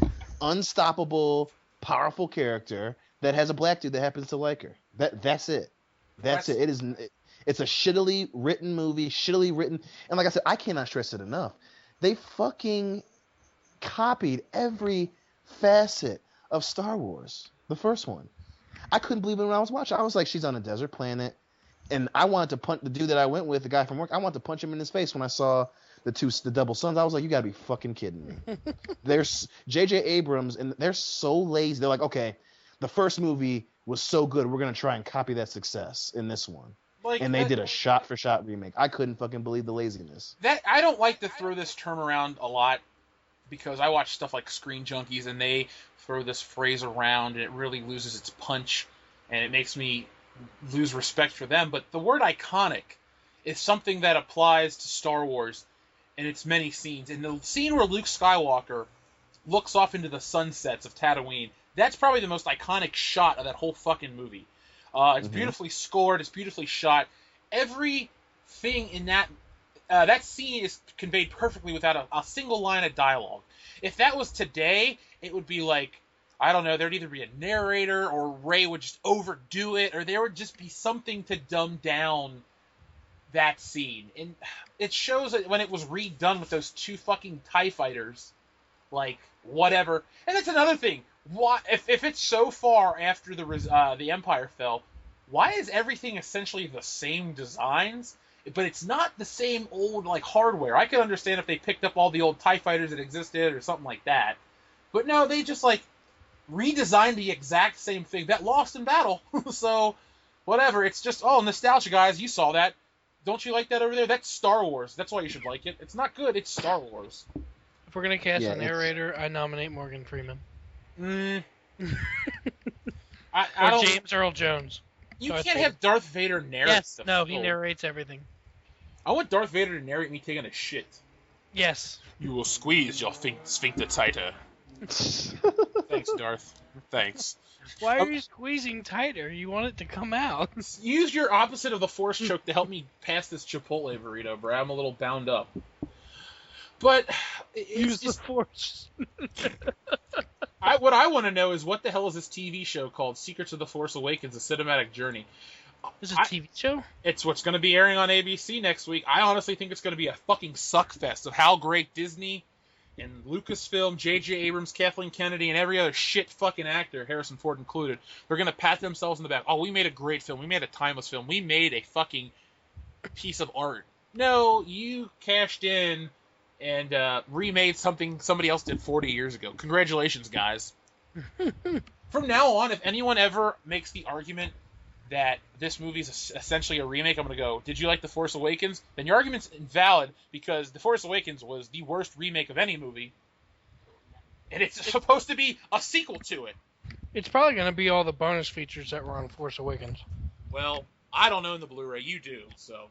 unstoppable, powerful character that has a black dude that happens to like her. That's it. That's it. It's a shittily written movie, and like I said, I cannot stress it enough. They fucking copied every facet of Star Wars. The first one. I couldn't believe it when I was watching. I was like, she's on a desert planet. And I wanted to punch the dude that I went with, the guy from work. I wanted to punch him in his face when I saw the double suns. I was like, you gotta be fucking kidding me. There's J.J. Abrams, and they're so lazy. They're like, okay, the first movie was so good, we're gonna try and copy that success in this one. And they did a shot-for-shot remake. I couldn't fucking believe the laziness. I don't like to throw this term around a lot because I watch stuff like Screen Junkies, and they throw this phrase around, and it really loses its punch, and it makes me lose respect for them. But the word iconic is something that applies to Star Wars in its many scenes. And the scene where Luke Skywalker looks off into the sunsets of Tatooine, that's probably the most iconic shot of that whole fucking movie. It's beautifully scored. It's beautifully shot. Everything in that scene is conveyed perfectly without a single line of dialogue. If that was today, it would be like, I don't know, there'd either be a narrator or Rey would just overdo it, or there would just be something to dumb down that scene. And it shows that when it was redone with those two fucking TIE fighters, like, whatever. And that's another thing. Why, if it's so far after the Empire fell, why is everything essentially the same designs, but it's not the same old, like, hardware? I could understand if they picked up all the old TIE fighters that existed or something like that. But no, they just like redesigned the exact same thing that lost in battle. So whatever, it's just nostalgia, guys. You saw that. Don't you like that over there? That's Star Wars. That's why you should like it. It's not good. It's Star Wars. If we're gonna cast a narrator, I nominate Morgan Freeman. I Or don't. James Earl Jones. You can't have Darth Vader narrate Yes, stuff. no, he narrates everything. I want Darth Vader to narrate me taking a shit. Yes. You will squeeze your sphincter tighter. Thanks, Darth. Thanks. Why are you squeezing tighter? You want it to come out. Use your opposite of the force choke to help me pass this Chipotle burrito, bro. I'm a little bound up. But Use the force. What I want to know is what the hell is this TV show called? Secrets of the Force Awakens: A Cinematic Journey. Is it a TV show? It's what's going to be airing on ABC next week. I honestly think it's going to be a fucking suckfest of how great Disney and Lucasfilm, J.J. Abrams, Kathleen Kennedy, and every other shit fucking actor, Harrison Ford included, they're going to pat themselves in the back. Oh, we made a great film. We made a timeless film. We made a fucking piece of art. No, you cashed in and remade something somebody else did 40 years ago. Congratulations, guys. From now on, if anyone ever makes the argument that this movie is essentially a remake, I'm going to go, did you like The Force Awakens? Then your argument's invalid, because The Force Awakens was the worst remake of any movie, and it's supposed to be a sequel to it. It's probably going to be all the bonus features that were on Force Awakens. Well, I don't own the Blu-ray. You do, so.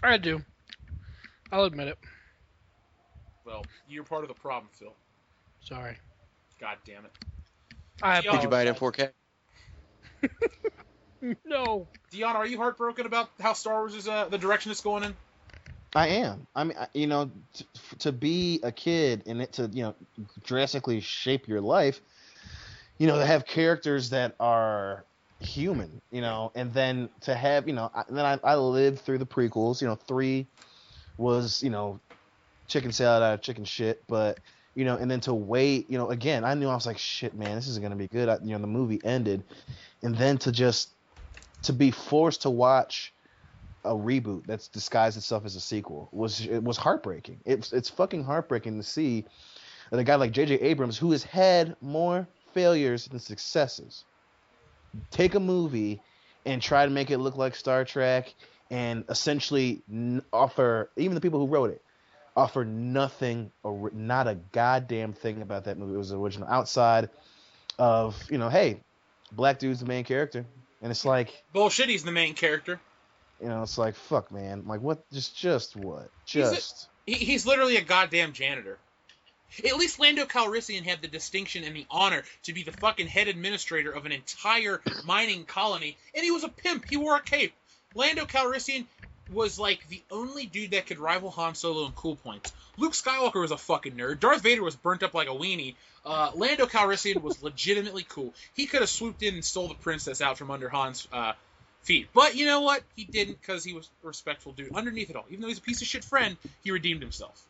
I do. I'll admit it. Well, you're part of the problem, Phil. Sorry. God damn it. Did you buy it in 4K? No. Dion, are you heartbroken about how Star Wars is the direction it's going in? I am. I mean, to be a kid and it to, drastically shape your life, to have characters that are human, and then to have, I lived through the prequels. 3 was, chicken salad out of chicken shit, but, and then to wait, again, I knew I was like, shit, man, this isn't going to be good. The movie ended, and then to be forced to watch a reboot that's disguised itself as a sequel was heartbreaking. It's fucking heartbreaking to see that a guy like J.J. Abrams, who has had more failures than successes, take a movie and try to make it look like Star Trek and essentially offer, even the people who wrote it, offer nothing, or not a goddamn thing about that movie. It was original outside of, hey, black dude's the main character. And it's like, bullshit, he's the main character. It's like, fuck, man. Like, what? Just what? Just. He's literally a goddamn janitor. At least Lando Calrissian had the distinction and the honor to be the fucking head administrator of an entire mining colony, and he was a pimp. He wore a cape. Lando Calrissian was like the only dude that could rival Han Solo in cool points. Luke Skywalker was a fucking nerd. Darth Vader was burnt up like a weenie. Lando Calrissian was legitimately cool. He could have swooped in and stole the princess out from under Han's feet. But you know what? He didn't, because he was a respectful dude. Underneath it all, even though he's a piece of shit friend, he redeemed himself.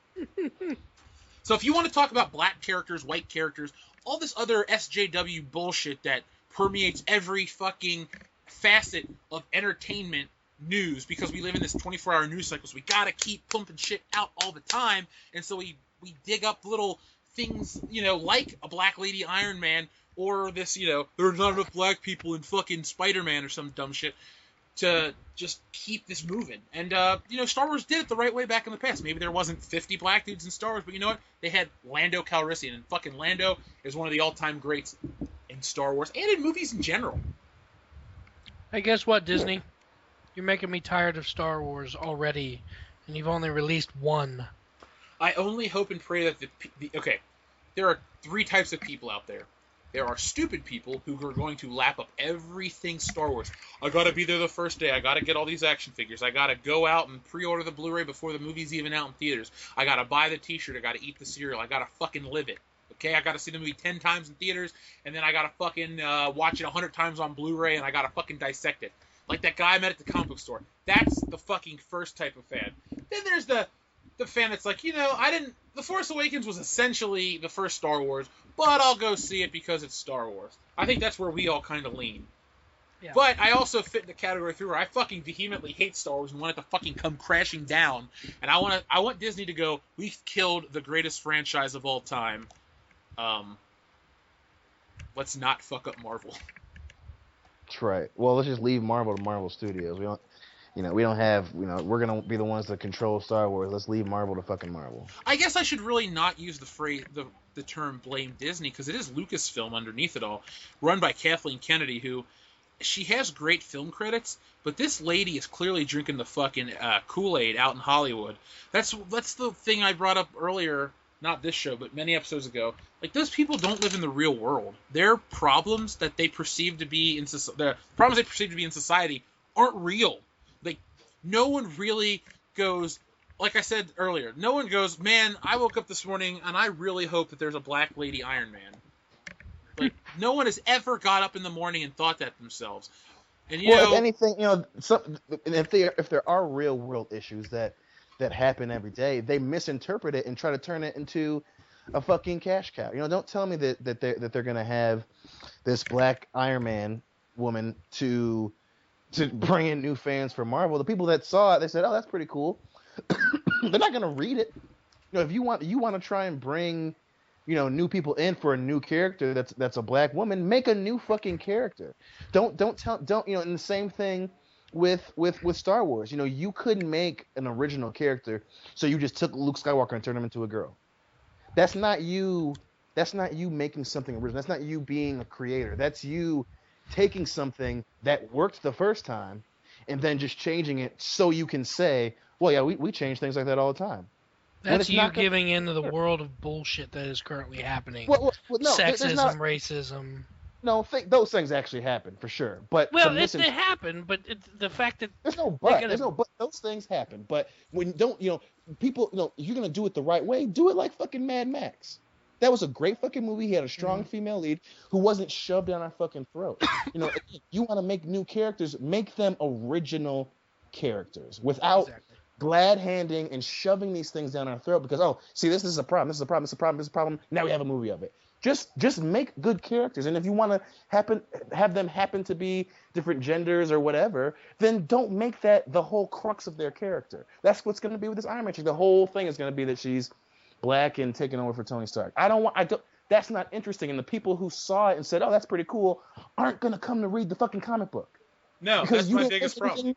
So if you want to talk about black characters, white characters, all this other SJW bullshit that permeates every fucking facet of entertainment news, because we live in this 24-hour news cycle, so we gotta keep pumping shit out all the time, and so we dig up little things, like a black lady Iron Man, or this, there's not enough black people in fucking Spider-Man or some dumb shit, to just keep this moving. And, Star Wars did it the right way back in the past. Maybe there wasn't 50 black dudes in Star Wars, but you know what? They had Lando Calrissian, and fucking Lando is one of the all-time greats in Star Wars, and in movies in general. Hey, guess what, Disney? You're making me tired of Star Wars already, and you've only released one. I only hope and pray that okay, there are 3 types of people out there. There are stupid people who are going to lap up everything Star Wars. I gotta be there the first day. I gotta get all these action figures. I gotta go out and pre-order the Blu-ray before the movie's even out in theaters. I gotta buy the t-shirt. I gotta eat the cereal. I gotta fucking live it. Okay, I gotta see the movie 10 times in theaters, and then I gotta fucking watch it 100 times on Blu-ray, and I gotta fucking dissect it. Like that guy I met at the comic book store. That's the fucking first type of fan. Then there's the fan that's like, The Force Awakens was essentially the first Star Wars, but I'll go see it because it's Star Wars. I think that's where we all kind of lean. Yeah. But I also fit in the category through where I fucking vehemently hate Star Wars and want it to fucking come crashing down. And I want Disney to go, we've killed the greatest franchise of all time. Let's not fuck up Marvel. That's right. Well, let's just leave Marvel to Marvel Studios. We don't have, we're gonna be the ones that control Star Wars. Let's leave Marvel to fucking Marvel. I guess I should really not use the phrase, the term blame Disney, because it is Lucasfilm underneath it all, run by Kathleen Kennedy, who, she has great film credits, but this lady is clearly drinking the fucking Kool-Aid out in Hollywood. That's the thing I brought up earlier, not this show, but many episodes ago. Like, those people don't live in the real world. Their problems that they perceive to be in the problems they perceive to be in society aren't real. Like, no one really goes, like I said earlier, no one goes, man, I woke up this morning and I really hope that there's a black lady Iron Man. Like, no one has ever got up in the morning and thought that themselves. And if anything, if there are real world issues that happen every day, they misinterpret it and try to turn it into a fucking cash cow. Don't tell me that they're gonna have this black Iron Man woman to bring in new fans for Marvel. The people that saw it, they said, "Oh, that's pretty cool." They're not gonna read it. If you want to try and bring new people in for a new character that's a black woman, make a new fucking character. Don't and the same thing with Star Wars. You couldn't make an original character, so you just took Luke Skywalker and turned him into a girl. That's not you making something original. That's not you being a creator. That's you taking something that worked the first time and then just changing it so you can say, well, yeah, we change things like that all the time. That's you giving into the world of bullshit that is currently happening. No, sexism, racism. No, those things actually happen for sure. But it happen. But the fact that there's no but. Those things happen. But when people, if you're gonna do it the right way, do it like fucking Mad Max. That was a great fucking movie. He had a strong female lead who wasn't shoved down our fucking throat. You want to make new characters, make them original characters without glad handing and shoving these things down our throat because, oh, see, this is a problem, this is a problem, this is a problem, this is a problem. Now we have a movie of it. Just make good characters. And if you want to have them happen to be different genders or whatever, then don't make that the whole crux of their character. That's what's going to be with this Iron Man chick. The whole thing is going to be that she's black and taking over for Tony Stark. That's not interesting. And the people who saw it and said, oh, that's pretty cool, aren't going to come to read the fucking comic book. No, because that's my biggest problem.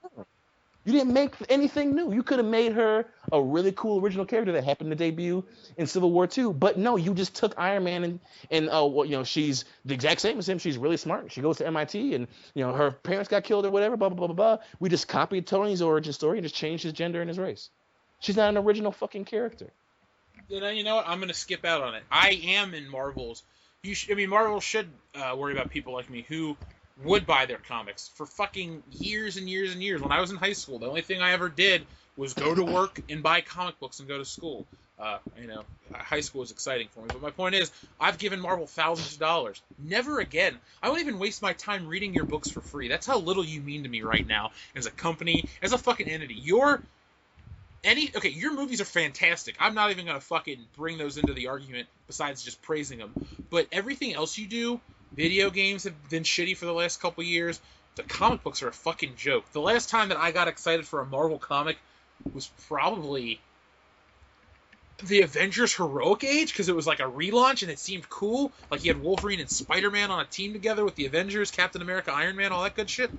You didn't make anything new. You could have made her a really cool original character that happened to debut in Civil War II. But no, you just took Iron Man and she's the exact same as him. She's really smart. She goes to MIT and, her parents got killed or whatever, blah, blah, blah, blah, blah. We just copied Tony's origin story and just changed his gender and his race. She's not an original fucking character. You know what? I'm going to skip out on it. I am in Marvel's. Marvel should worry about people like me who would buy their comics for fucking years and years and years. When I was in high school, the only thing I ever did was go to work and buy comic books and go to school. High school was exciting for me. But my point is, I've given Marvel thousands of dollars. Never again. I won't even waste my time reading your books for free. That's how little you mean to me right now as a company, as a fucking entity. Your movies are fantastic. I'm not even going to fucking bring those into the argument besides just praising them. But everything else you do, video games have been shitty for the last couple years. The comic books are a fucking joke. The last time that I got excited for a Marvel comic was probably the Avengers Heroic Age, because it was like a relaunch and it seemed cool. Like you had Wolverine and Spider-Man on a team together with the Avengers, Captain America, Iron Man, all that good shit.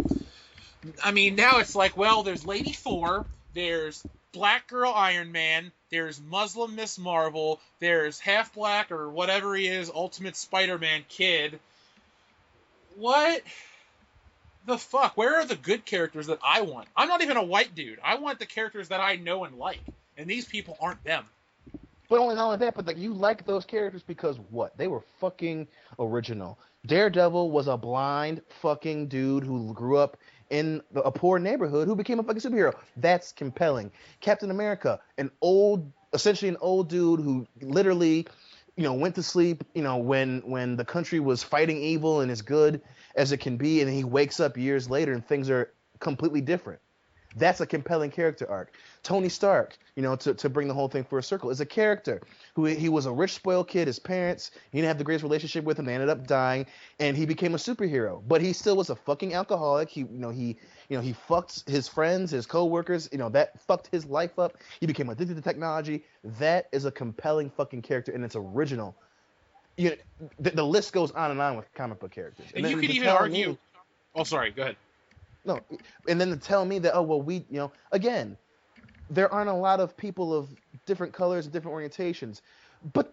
Now it's like, well, there's Lady Thor, there's Black Girl Iron Man, there's Muslim Miss Marvel, there's half black or whatever he is, Ultimate Spider-Man Kid. What the fuck? Where are the good characters that I want? I'm not even a white dude. I want the characters that I know and like, and these people aren't them. But not only that, but you like those characters because what? They were fucking original. Daredevil was a blind fucking dude who grew up in a poor neighborhood who became a fucking superhero. That's compelling. Captain America, essentially an old dude who literally, went to sleep, when the country was fighting evil and as good as it can be, and he wakes up years later and things are completely different. That's a compelling character arc. Tony Stark, to bring the whole thing for a circle, is a character who he was a rich, spoiled kid. His parents, he didn't have the greatest relationship with him. They ended up dying, and he became a superhero. But he still was a fucking alcoholic. He fucked his friends, his coworkers. That fucked his life up. He became addicted to technology. That is a compelling fucking character, and it's original. you know, the list goes on and on with comic book characters. And then you could to even tell argue. me- Oh, sorry. Go ahead. no, and then to tell me that, oh well, we, you know, again, there aren't a lot of people of different colors and different orientations, but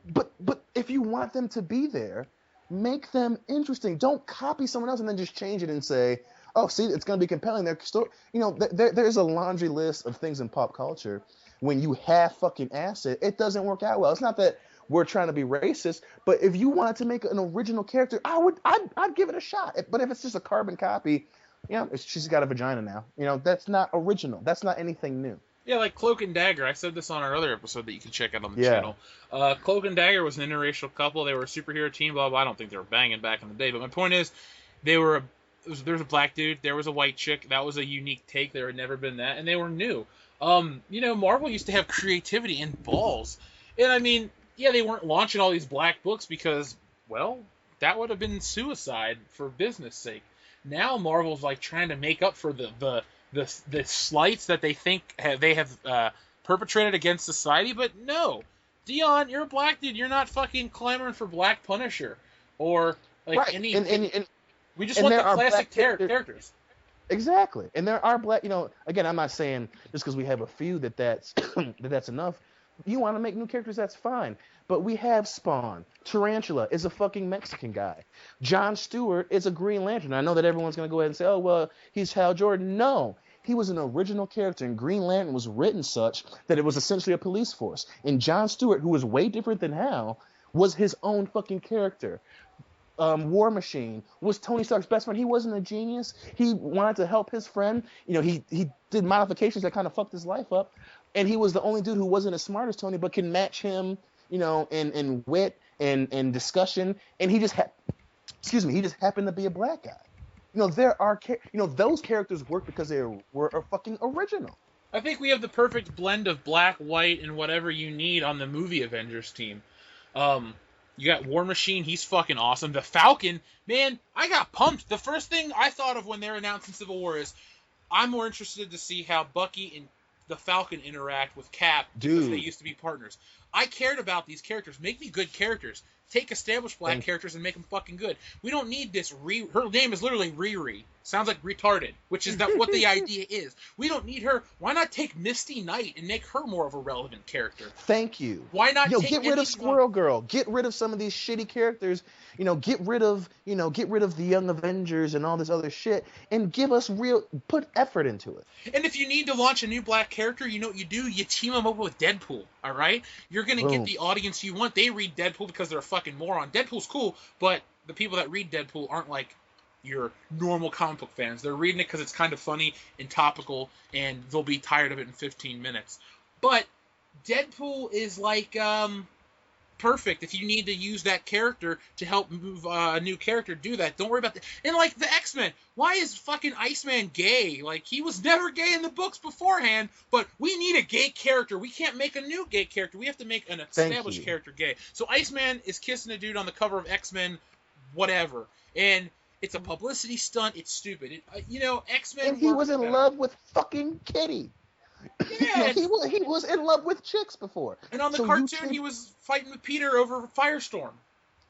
if you want them to be there, make them interesting. Don't copy someone else and then just change it and say, oh, see, it's going to be compelling. Their story, you know, there's a laundry list of things in pop culture. When you half fucking ass it, it doesn't work out well. It's not that we're trying to be racist, but if you wanted to make an original character, I'd give it a shot. But if it's just a carbon copy, you know, she's got a vagina now. You know, that's not original. That's not anything new. Yeah, like Cloak and Dagger. I said this on our other episode that you can check out on the Yeah. channel. Cloak and Dagger was an interracial couple. They were a superhero team, blah, blah. I don't think they were banging back in the day, but my point is, there was a black dude, there was a white chick. That was a unique take. There had never been that, and they were new. You know, Marvel used to have creativity and balls. And, I mean, yeah, they weren't launching all these black books because, well, that would have been suicide for business sake. Now Marvel's, like, trying to make up for the slights that they think they have perpetrated against society, but no. Dion, you're a black dude. You're not fucking clamoring for Black Punisher or like Right. any. And we just and want there the are classic black characters. exactly. And there are black, you know, again, I'm not saying just because we have a few that's that's enough. You want to make new characters, that's fine. But we have Spawn. Tarantula is a fucking Mexican guy. Jon Stewart is a Green Lantern. I know that everyone's going to go ahead and say, oh, well, he's Hal Jordan. No. He was an original character, and Green Lantern was written such that it was essentially a police force. And Jon Stewart, who was way different than Hal, was his own fucking character. War Machine was Tony Stark's best friend. He wasn't a genius. He wanted to help his friend. You know, he did modifications that kind of fucked his life up. And he was the only dude who wasn't as smart as Tony, but can match him, you know, in wit and discussion. And he just happened to be a black guy. You know, those characters work because they were fucking original. I think we have the perfect blend of black, white, and whatever you need on the movie Avengers team. You got War Machine, he's fucking awesome. The Falcon, man, I got pumped. The first thing I thought of when they're announcing Civil War is, I'm more interested to see how Bucky and the Falcon interact with Cap because they used to be partners. I cared about these characters. Make me good characters. Take established black characters and make them fucking good. We don't need this her name is literally Riri. Sounds like retarded, which is what the idea is. We don't need her. Why not take Misty Knight and make her more of a relevant character? Thank you. Why not take get rid of Squirrel Girl. Get rid of some of these shitty characters. You know, get rid of the Young Avengers and all this other shit and give us put effort into it. And if you need to launch a new black character, you know what you do? You team them up with Deadpool, all right? You're going to get the audience you want. They read Deadpool because they're a fucking moron. Deadpool's cool, but the people that read Deadpool aren't like your normal comic book fans. They're reading it because it's kind of funny and topical, and they'll be tired of it in 15 minutes. But Deadpool is like perfect if you need to use that character to help move a new character. Do that. Don't worry about that. And like the X-Men, why is fucking Iceman gay? Like, he was never gay in the books beforehand, but we need a gay character. We can't make a new gay character. We have to make an established character gay. So Iceman is kissing a dude on the cover of X-Men, whatever. And it's a publicity stunt. It's stupid. X-Men. And he was in love with fucking Kitty. Yeah, he was in love with chicks before. And on the cartoon, he was fighting with Peter over Firestorm.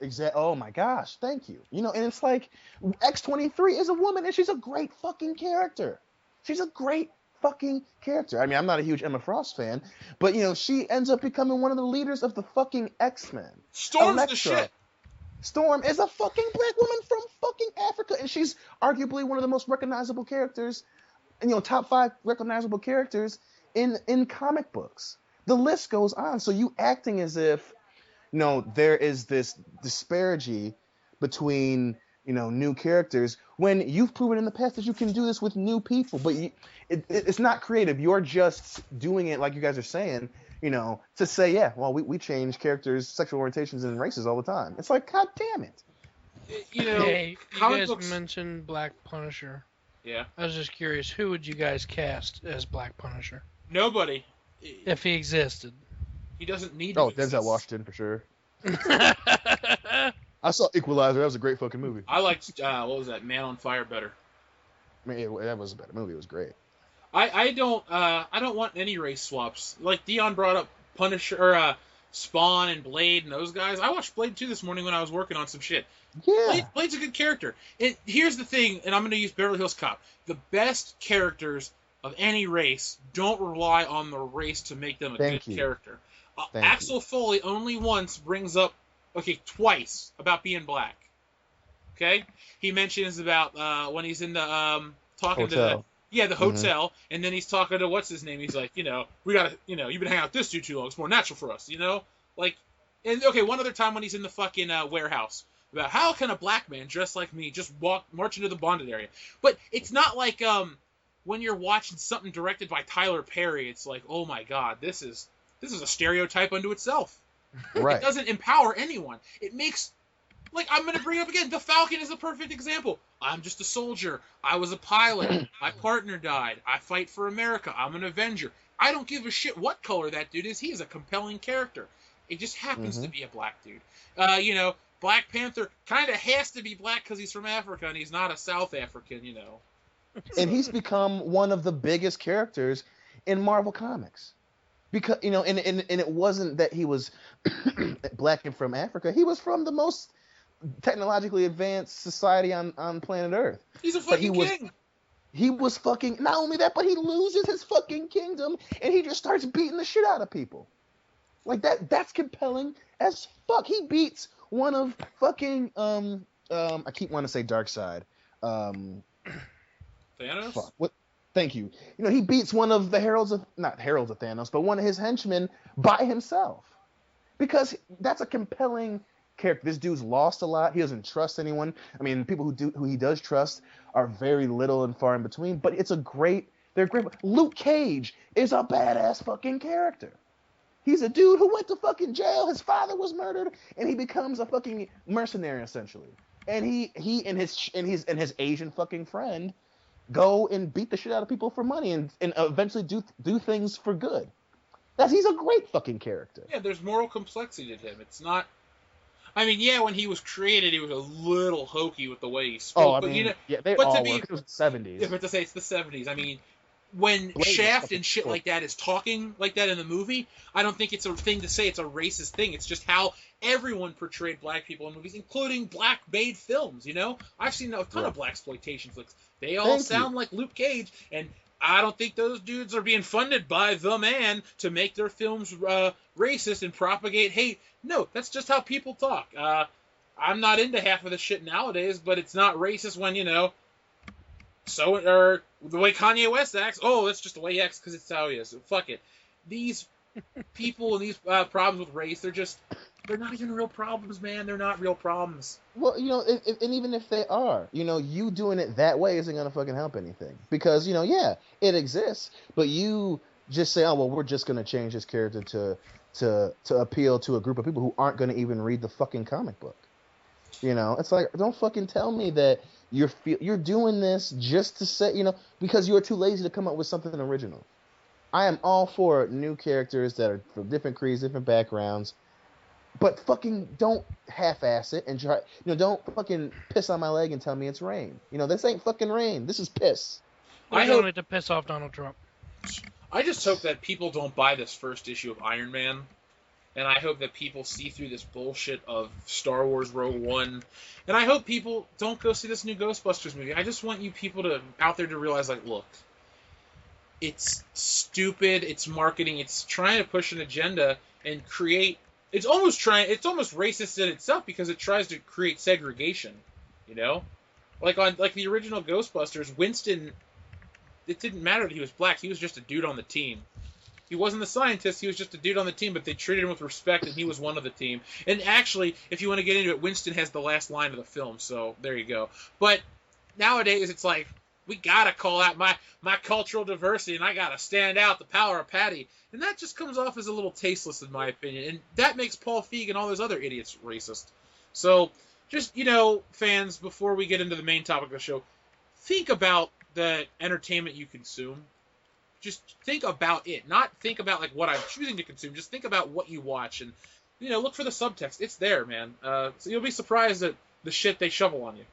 Exactly. Oh my gosh, thank you. You know, and it's like X-23 is a woman, and she's a great fucking character. She's a great fucking character. I mean, I'm not a huge Emma Frost fan, but you know, she ends up becoming one of the leaders of the fucking X-Men. Storm's the shit. Storm is a fucking black woman from fucking Africa, and she's arguably one of the most recognizable characters, you know, top 5 recognizable characters in comic books. The list goes on. So you acting as if, you know, there is this disparity between, you know, new characters when you've proven in the past that you can do this with new people, but it's not creative. You're just doing it, like you guys are saying, you know, to say, yeah, well, we change characters, sexual orientations, and races all the time. It's like, God damn it. You know, hey, you guys mentioned Black Punisher. Yeah. I was just curious, who would you guys cast as Black Punisher? Nobody. If he existed. He doesn't need to. Oh, Denzel Washington for sure. I saw Equalizer. That was a great fucking movie. I liked what was that, Man on Fire better. Man, that was a better movie. It was great. I don't want any race swaps. Like Dion brought up Punisher or Spawn and Blade and those guys. I watched Blade 2 this morning when I was working on some shit. Yeah. Blade's a good character. And here's the thing, and I'm going to use Beverly Hills Cop. The best characters of any race don't rely on the race to make them a good character. Axel Foley only once brings up, twice, about being black. Okay? He mentions about when he's in the, talking hotel. to the hotel, and then he's talking to, what's his name? He's like, we gotta, you've been hanging out with this dude too long. It's more natural for us, Like, and, one other time when he's in the fucking warehouse. About how can a black man dressed like me just march into the bonded area? But it's not like when you're watching something directed by Tyler Perry, it's like, oh my god, this is a stereotype unto itself. Right. It doesn't empower anyone. It makes, like, I'm going to bring up again, the Falcon is a perfect example. I'm just a soldier. I was a pilot. My partner died. I fight for America. I'm an Avenger. I don't give a shit what color that dude is. He is a compelling character. It just happens to be a black dude. Black Panther kind of has to be black because he's from Africa and he's not a South African, And he's become one of the biggest characters in Marvel Comics. Because, and it wasn't that he was black and from Africa. He was from the most technologically advanced society on planet Earth. He's a fucking king. He was fucking, not only that, but he loses his fucking kingdom and he just starts beating the shit out of people. Like that's compelling as fuck. He beats one of fucking I keep wanting to say Darkseid. Thanos? Fuck. What? Thank you. He beats one of the not heralds of Thanos, but one of his henchmen by himself. Because that's a compelling character. This dude's lost a lot. He doesn't trust anyone. I mean, people who he does trust are very little and far in between, but they're great. Luke Cage is a badass fucking character. He's a dude who went to fucking jail. His father was murdered, and he becomes a fucking mercenary essentially. And he and his Asian fucking friend go and beat the shit out of people for money and eventually do things for good. He's a great fucking character. Yeah, there's moral complexity to him. It's not. I mean, yeah, when he was created, he was a little hokey with the way he spoke. Oh, I mean, they all were. It was the 70s. Yeah, but to say it's the 70s, I mean. When Shaft and shit like that is talking like that in the movie, I don't think it's a thing to say it's a racist thing. It's just how everyone portrayed black people in movies, including black-made films, I've seen a ton of blaxploitation flicks. They all sound like Luke Cage, and I don't think those dudes are being funded by the man to make their films racist and propagate hate. No, that's just how people talk. I'm not into half of the shit nowadays, but it's not racist when, or the way Kanye West acts, that's just the way he acts because it's how he is. So fuck it. These people and these problems with race, they're not even real problems, man. They're not real problems. Well, and even if they are, you doing it that way isn't going to fucking help anything. Because, it exists, but you just say, we're just going to change this character to appeal to a group of people who aren't going to even read the fucking comic book. It's like, don't fucking tell me that you're doing this just to say, because you're too lazy to come up with something original. I am all for new characters that are from different creeds, different backgrounds, but fucking don't half-ass it and try, don't fucking piss on my leg and tell me it's rain. This ain't fucking rain. This is piss. I don't need to piss off Donald Trump. I just hope that people don't buy this first issue of Iron Man. And I hope that people see through this bullshit of Star Wars Rogue One. And I hope people don't go see this new Ghostbusters movie. I just want you people out there to realize, look, it's stupid, it's marketing, it's trying to push an agenda and create... It's almost racist in itself because it tries to create segregation, Like the original Ghostbusters, Winston, it didn't matter that he was black, he was just a dude on the team. He wasn't the scientist, he was just a dude on the team, but they treated him with respect, and he was one of the team. And actually, if you want to get into it, Winston has the last line of the film, so there you go. But nowadays, it's like, we gotta call out my cultural diversity, and I gotta stand out the power of Patty. And that just comes off as a little tasteless, in my opinion. And that makes Paul Feig and all those other idiots racist. So, just, fans, before we get into the main topic of the show, think about the entertainment you consume. Just think about it. Not think about what I'm choosing to consume. Just think about what you watch and, look for the subtext. It's there, man. So you'll be surprised at the shit they shovel on you.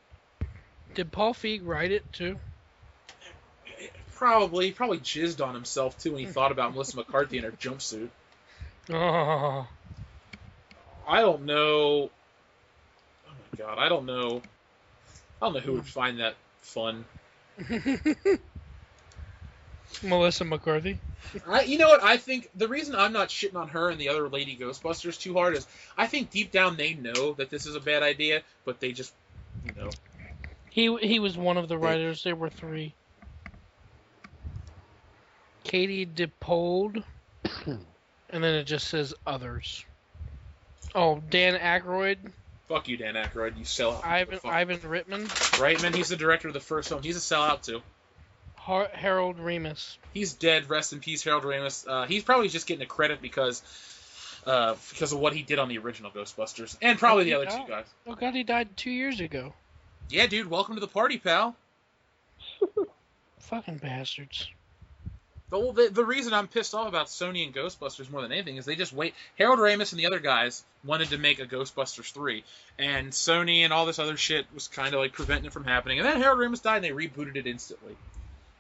Did Paul Feig write it too? Probably. He probably jizzed on himself too when he thought about Melissa McCarthy in her jumpsuit. Oh. I don't know. Oh my god, I don't know. I don't know who would find that fun. Melissa McCarthy. You know what? I think the reason I'm not shitting on her and the other lady Ghostbusters too hard is I think deep down they know that this is a bad idea, but they just, you know. He was one of the writers. There were 3. Katie DePold, and then it just says others. Oh, Dan Aykroyd. Fuck you, Dan Aykroyd. You sellout. Ivan Reitman. Reitman, he's the director of the first film. He's a sellout too. Harold Ramis. He's dead. Rest in peace, Harold Ramis. He's probably just getting a credit because of what he did on the original Ghostbusters, and probably the other 2 guys. Oh god, he died 2 years ago. Yeah, dude. Welcome to the party, pal. Fucking bastards. Well, the reason I'm pissed off about Sony and Ghostbusters more than anything is they just wait. Harold Ramis and the other guys wanted to make a Ghostbusters 3, and Sony and all this other shit was kind of like preventing it from happening. And then Harold Ramis died, and they rebooted it instantly.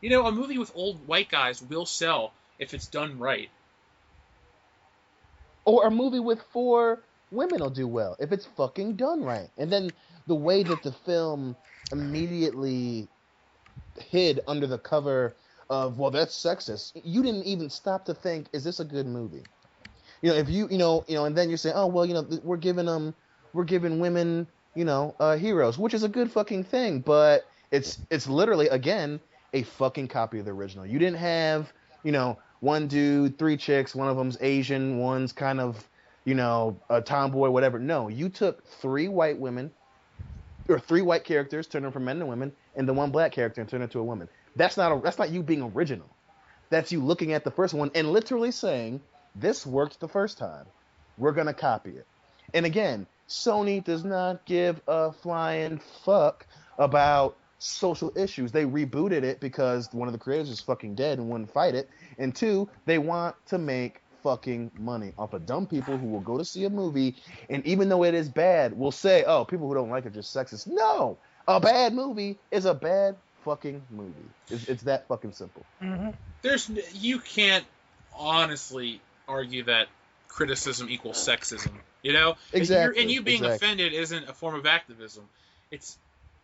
You know, a movie with old white guys will sell if it's done right. Or a movie with 4 women will do well if it's fucking done right. And then the way that the film immediately hid under the cover of, well, that's sexist. You didn't even stop to think, is this a good movie? You know, if you know, and then you're saying, oh, well, you know, we're giving women, you know, heroes, which is a good fucking thing, but it's literally, again, a fucking copy of the original. You didn't have, you know, 1 dude, 3 chicks, one of them's Asian, one's kind of, you know, a tomboy, whatever. No, you took 3 white women, or 3 white characters, turned them from men to women, and the 1 black character and turned it to a woman. That's not you being original. That's you looking at the first one and literally saying, this worked the first time. We're going to copy it. And again, Sony does not give a flying fuck about social issues. They rebooted it because one of the creators is fucking dead and wouldn't fight it. And 2, they want to make fucking money off of dumb people who will go to see a movie, and even though it is bad, will say, oh, people who don't like it are just sexist. No! A bad movie is a bad fucking movie. It's that fucking simple. Mm-hmm. You can't honestly argue that criticism equals sexism. You know, exactly. And you being offended isn't a form of activism. It's,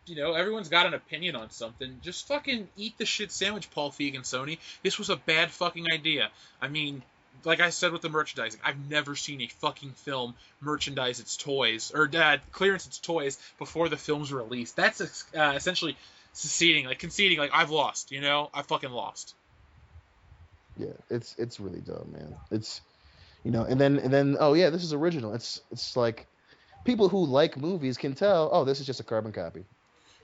you know, everyone's got an opinion on something. Just fucking eat the shit sandwich, Paul Feig and Sony. This was a bad fucking idea. I mean, like I said with the merchandising, I've never seen a fucking film merchandise its toys or clearance its toys before the film's released. That's essentially conceding, like I've lost, you know, I fucking lost. Yeah, it's really dumb, man. It's, you know, and then oh yeah, this is original. It's like people who like movies can tell, oh, this is just a carbon copy.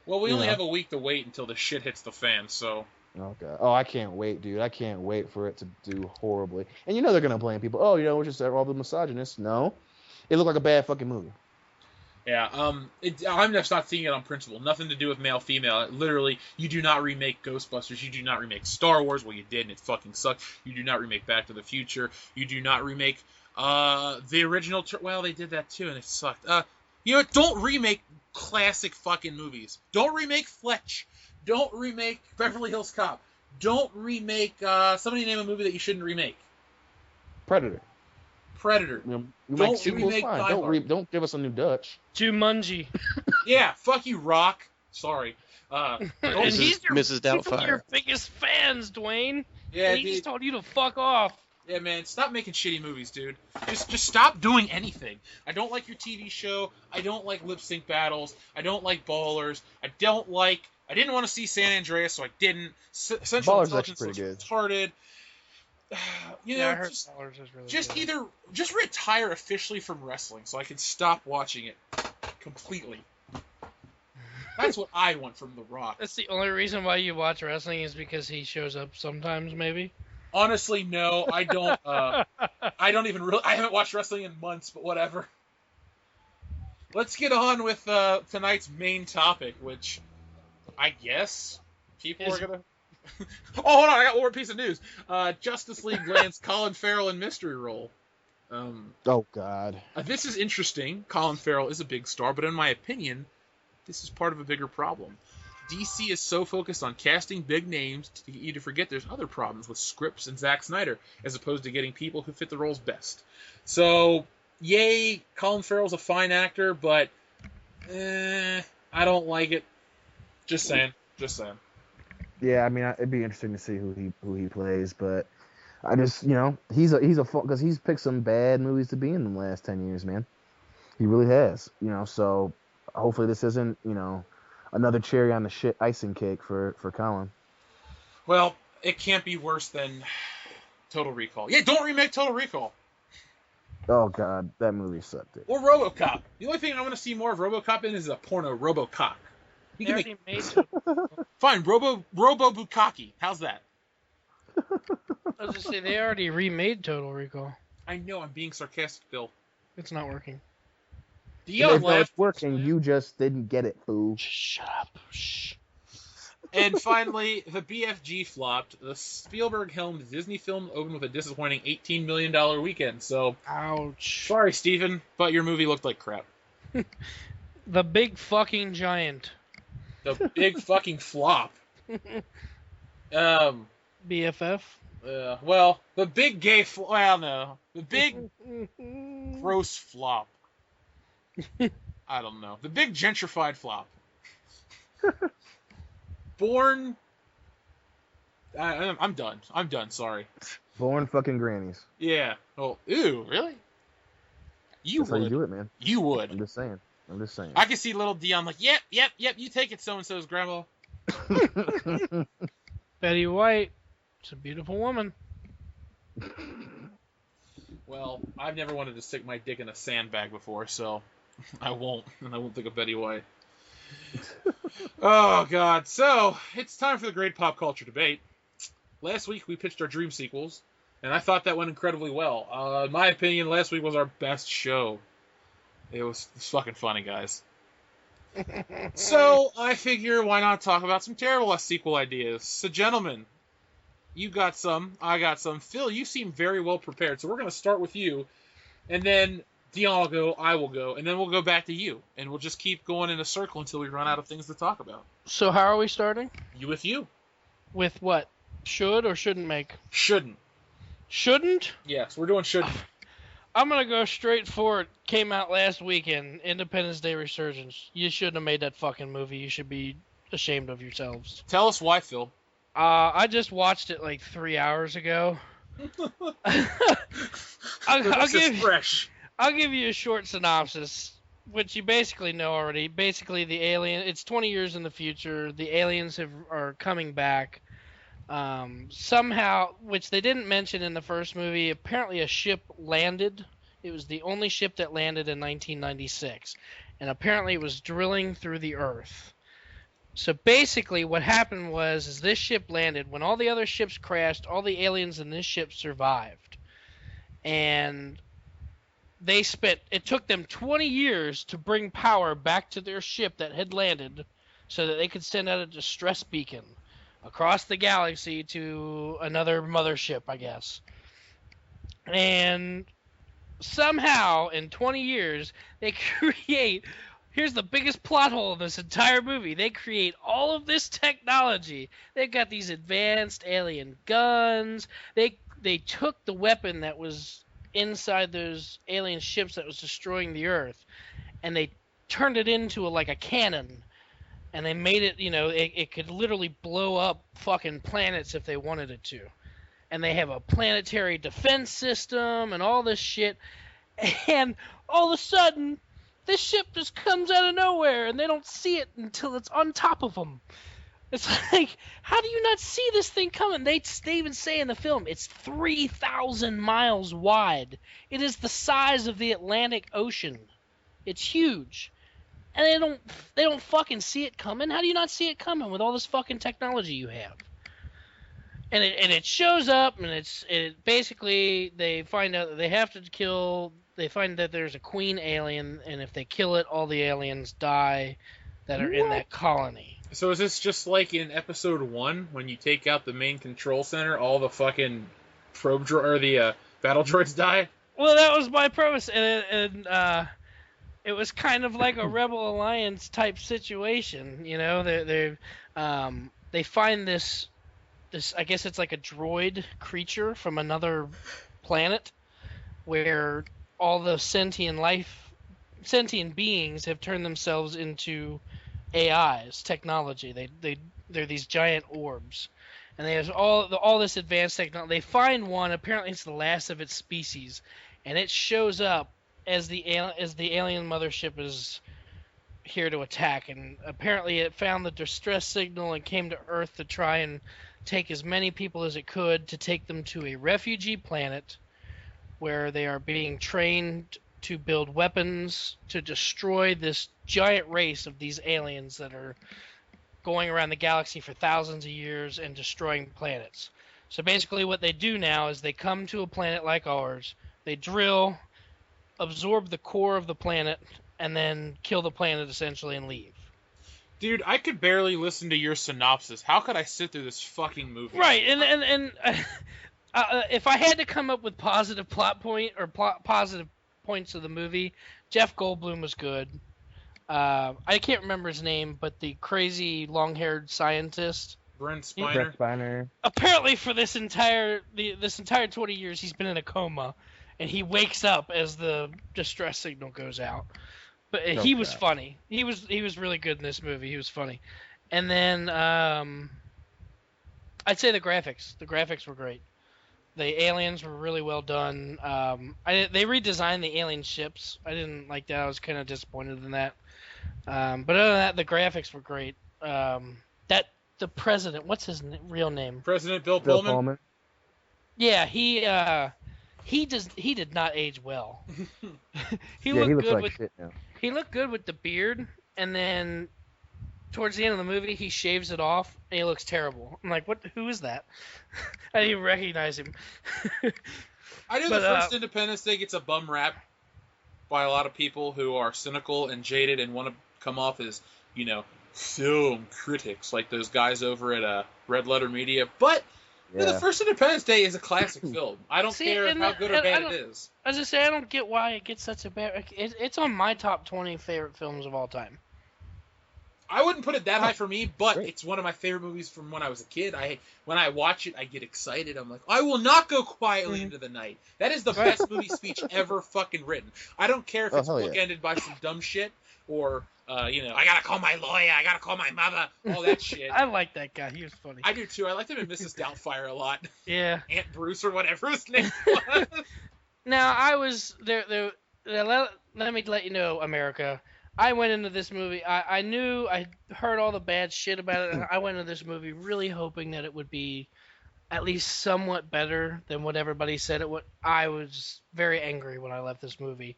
Well, we only have a week to wait until the shit hits the fan, so. Oh god. Oh, I can't wait, dude. I can't wait for it to do horribly. And you know they're gonna blame people. Oh, you know, we're just all the misogynists. No, it looked like a bad fucking movie. Yeah, I'm just not seeing it on principle. Nothing to do with male, female. Literally, you do not remake Ghostbusters. You do not remake Star Wars. Well, you did, and it fucking sucked. You do not remake Back to the Future. You do not remake the original. Well, they did that too, and it sucked. You know what? Don't remake classic fucking movies. Don't remake Fletch. Don't remake Beverly Hills Cop. Don't remake. Somebody name a movie that you shouldn't remake. Predator. You don't make sequels, fine. Don't give us a new Dutch. Jumanji. Yeah, fuck you, Rock. Sorry. And he's Mrs. Doubtfire. Your biggest fans, Dwayne. Yeah, and he just told you to fuck off. Yeah, man, stop making shitty movies, dude. Just stop doing anything. I don't like your TV show. I don't like lip sync battles. I don't like Ballers. I didn't want to see San Andreas, so I didn't. Central Ballers Intelligence pretty was good. retarded. You know, I heard Ballers is really good. either retire officially from wrestling so I can stop watching it completely. That's what I want from The Rock. That's the only reason why you watch wrestling is because he shows up sometimes, maybe. Honestly, no, I don't. I haven't watched wrestling in months, but whatever. Let's get on with tonight's main topic, which I guess people are gonna. Oh, hold on! I got one more piece of news. Justice League lands Colin Farrell in mystery role. Oh God. This is interesting. Colin Farrell is a big star, but in my opinion, this is part of a bigger problem. DC is so focused on casting big names to get you to forget there's other problems with scripts and Zack Snyder, as opposed to getting people who fit the roles best. So, yay, Colin Farrell's a fine actor, but I don't like it. Just saying. Yeah, I mean, it'd be interesting to see who he plays, but I just, he's a because he's picked some bad movies to be in the last 10 years, man. He really has, So hopefully this isn't, another cherry on the icing cake for Colin. Well, it can't be worse than Total Recall. Yeah, don't remake Total Recall. Oh God, that movie sucked. Or RoboCop. The only thing I want to see more of RoboCop in is a porno RoboCop. They already made it. Fine, Robo Bukkake. How's that? I was just say they already remade Total Recall. I know I'm being sarcastic, Bill. It's not working. Dion It's left. working. You just didn't get it, fool. Shut up. Shh. And finally, the BFG flopped. The Spielberg-helmed Disney film opened with a disappointing $18 million weekend. So, ouch. Sorry, Steven, but your movie looked like crap. The big fucking giant. The big fucking flop. BFF. Well, the big gay. Well, no, the big gross flop. I don't know. The big gentrified flop. Born. I'm done. I'm done. Sorry. Born fucking grannies. Yeah. Oh, ew. Really? That's how you do it, man. You would. I'm just saying. I can see little Dion like, yep. You take it, so and so's grandma. Betty White. It's a beautiful woman. Well, I've never wanted to stick my dick in a sandbag before, so I won't. And I won't think of Betty White. Oh, God. So, it's time for the great pop culture debate. Last week, we pitched our dream sequels, and I thought that went incredibly well. In my opinion, last week was our best show. It was fucking funny, guys. So, I figure, why not talk about some terrible sequel ideas? So, gentlemen, you got some, I got some. Phil, you seem very well prepared, so we're going to start with you, and then Dion will go, I will go, and then we'll go back to you, and we'll just keep going in a circle until we run out of things to talk about. So how are we starting? You with you. With what? Should or shouldn't make? Shouldn't. Shouldn't? Yes, we're doing shouldn't. I'm going to go straight for it. Came out last weekend, Independence Day Resurgence. You shouldn't have made that fucking movie. You should be ashamed of yourselves. Tell us why, Phil. I just watched it like 3 hours ago. I'll give you a short synopsis, which you basically know already. Basically, it's 20 years in the future. The aliens are coming back. Somehow, which they didn't mention in the first movie, apparently a ship landed. It was the only ship that landed in 1996. And apparently it was drilling through the earth. So basically what happened is this ship landed. When all the other ships crashed, all the aliens in this ship survived. And it took them 20 years to bring power back to their ship that had landed so that they could send out a distress beacon across the galaxy to another mothership, I guess. And somehow, in 20 years, they create... Here's the biggest plot hole of this entire movie. They create all of this technology. They've got these advanced alien guns. They took the weapon that was inside those alien ships that was destroying the Earth, and they turned it into a cannon. And they made it, it could literally blow up fucking planets if they wanted it to. And they have a planetary defense system and all this shit. And all of a sudden, this ship just comes out of nowhere, and they don't see it until it's on top of them. It's like, how do you not see this thing coming? They even say in the film, it's 3,000 miles wide. It is the size of the Atlantic Ocean. It's huge. And they don't fucking see it coming. How do you not see it coming with all this fucking technology you have? And it shows up, and basically they find out that they have to kill. They find that there's a queen alien, and if they kill it, all the aliens die that are in that colony. So is this just like in episode 1 when you take out the main control center, all the fucking the battle droids die? Well, that was my premise, and it was kind of like a Rebel Alliance type situation, They find this, I guess it's like a droid creature from another planet, where all the sentient beings have turned themselves into AIs, technology. They're these giant orbs, and they have all this advanced technology. They find one. Apparently, it's the last of its species, and it shows up as the alien mothership is here to attack. And apparently, it found the distress signal and came to Earth to try and take as many people as it could to take them to a refugee planet where they are being trained to build weapons to destroy this giant race of these aliens that are going around the galaxy for thousands of years and destroying planets. So basically what they do now is they come to a planet like ours, they drill, absorb the core of the planet, and then kill the planet essentially and leave. Dude, I could barely listen to your synopsis. How could I sit through this fucking movie? Right, and if I had to come up with positive plot point or positive points of the movie, Jeff Goldblum was good. I can't remember his name, but the crazy long-haired scientist. Brent Spiner. Brett Spiner. Apparently, for this entire 20 years, he's been in a coma, and he wakes up as the distress signal goes out. But he was funny. He was really good in this movie. He was funny. And then I'd say the graphics. The graphics were great. The aliens were really well done. They redesigned the alien ships. I didn't like that. I was kind of disappointed in that. But other than that, the graphics were great. The president, what's his real name? President Bill Bill Pullman. Pullman. Yeah, he did not age well. he He looks good like with shit now. he looked good with the beard, and then towards the end of the movie, he shaves it off, and he looks terrible. I'm like, what? Who is that? I didn't even recognize him. I know the first Independence Day gets a bum rap by a lot of people who are cynical and jaded and want to come off as, film critics, like those guys over at Red Letter Media. But the first Independence Day is a classic film. I don't care how good or bad it is. As I say, I don't get why it gets such a bad. It's on my top 20 favorite films of all time. I wouldn't put it that high for me, but it's one of my favorite movies from when I was a kid. When I watch it, I get excited. I'm like, I will not go quietly into the night. That is the best movie speech ever fucking written. I don't care if it's bookended by some dumb shit or, I gotta call my lawyer, I gotta call my mother, all that shit. I like that guy. He was funny. I do too. I liked him in Mrs. Doubtfire a lot. Yeah. Aunt Bruce or whatever his name was. Now, I was there. Let me let you know, America. I went into this movie. I knew I heard all the bad shit about it, and I went into this movie really hoping that it would be at least somewhat better than what everybody said it would. I was very angry when I left this movie.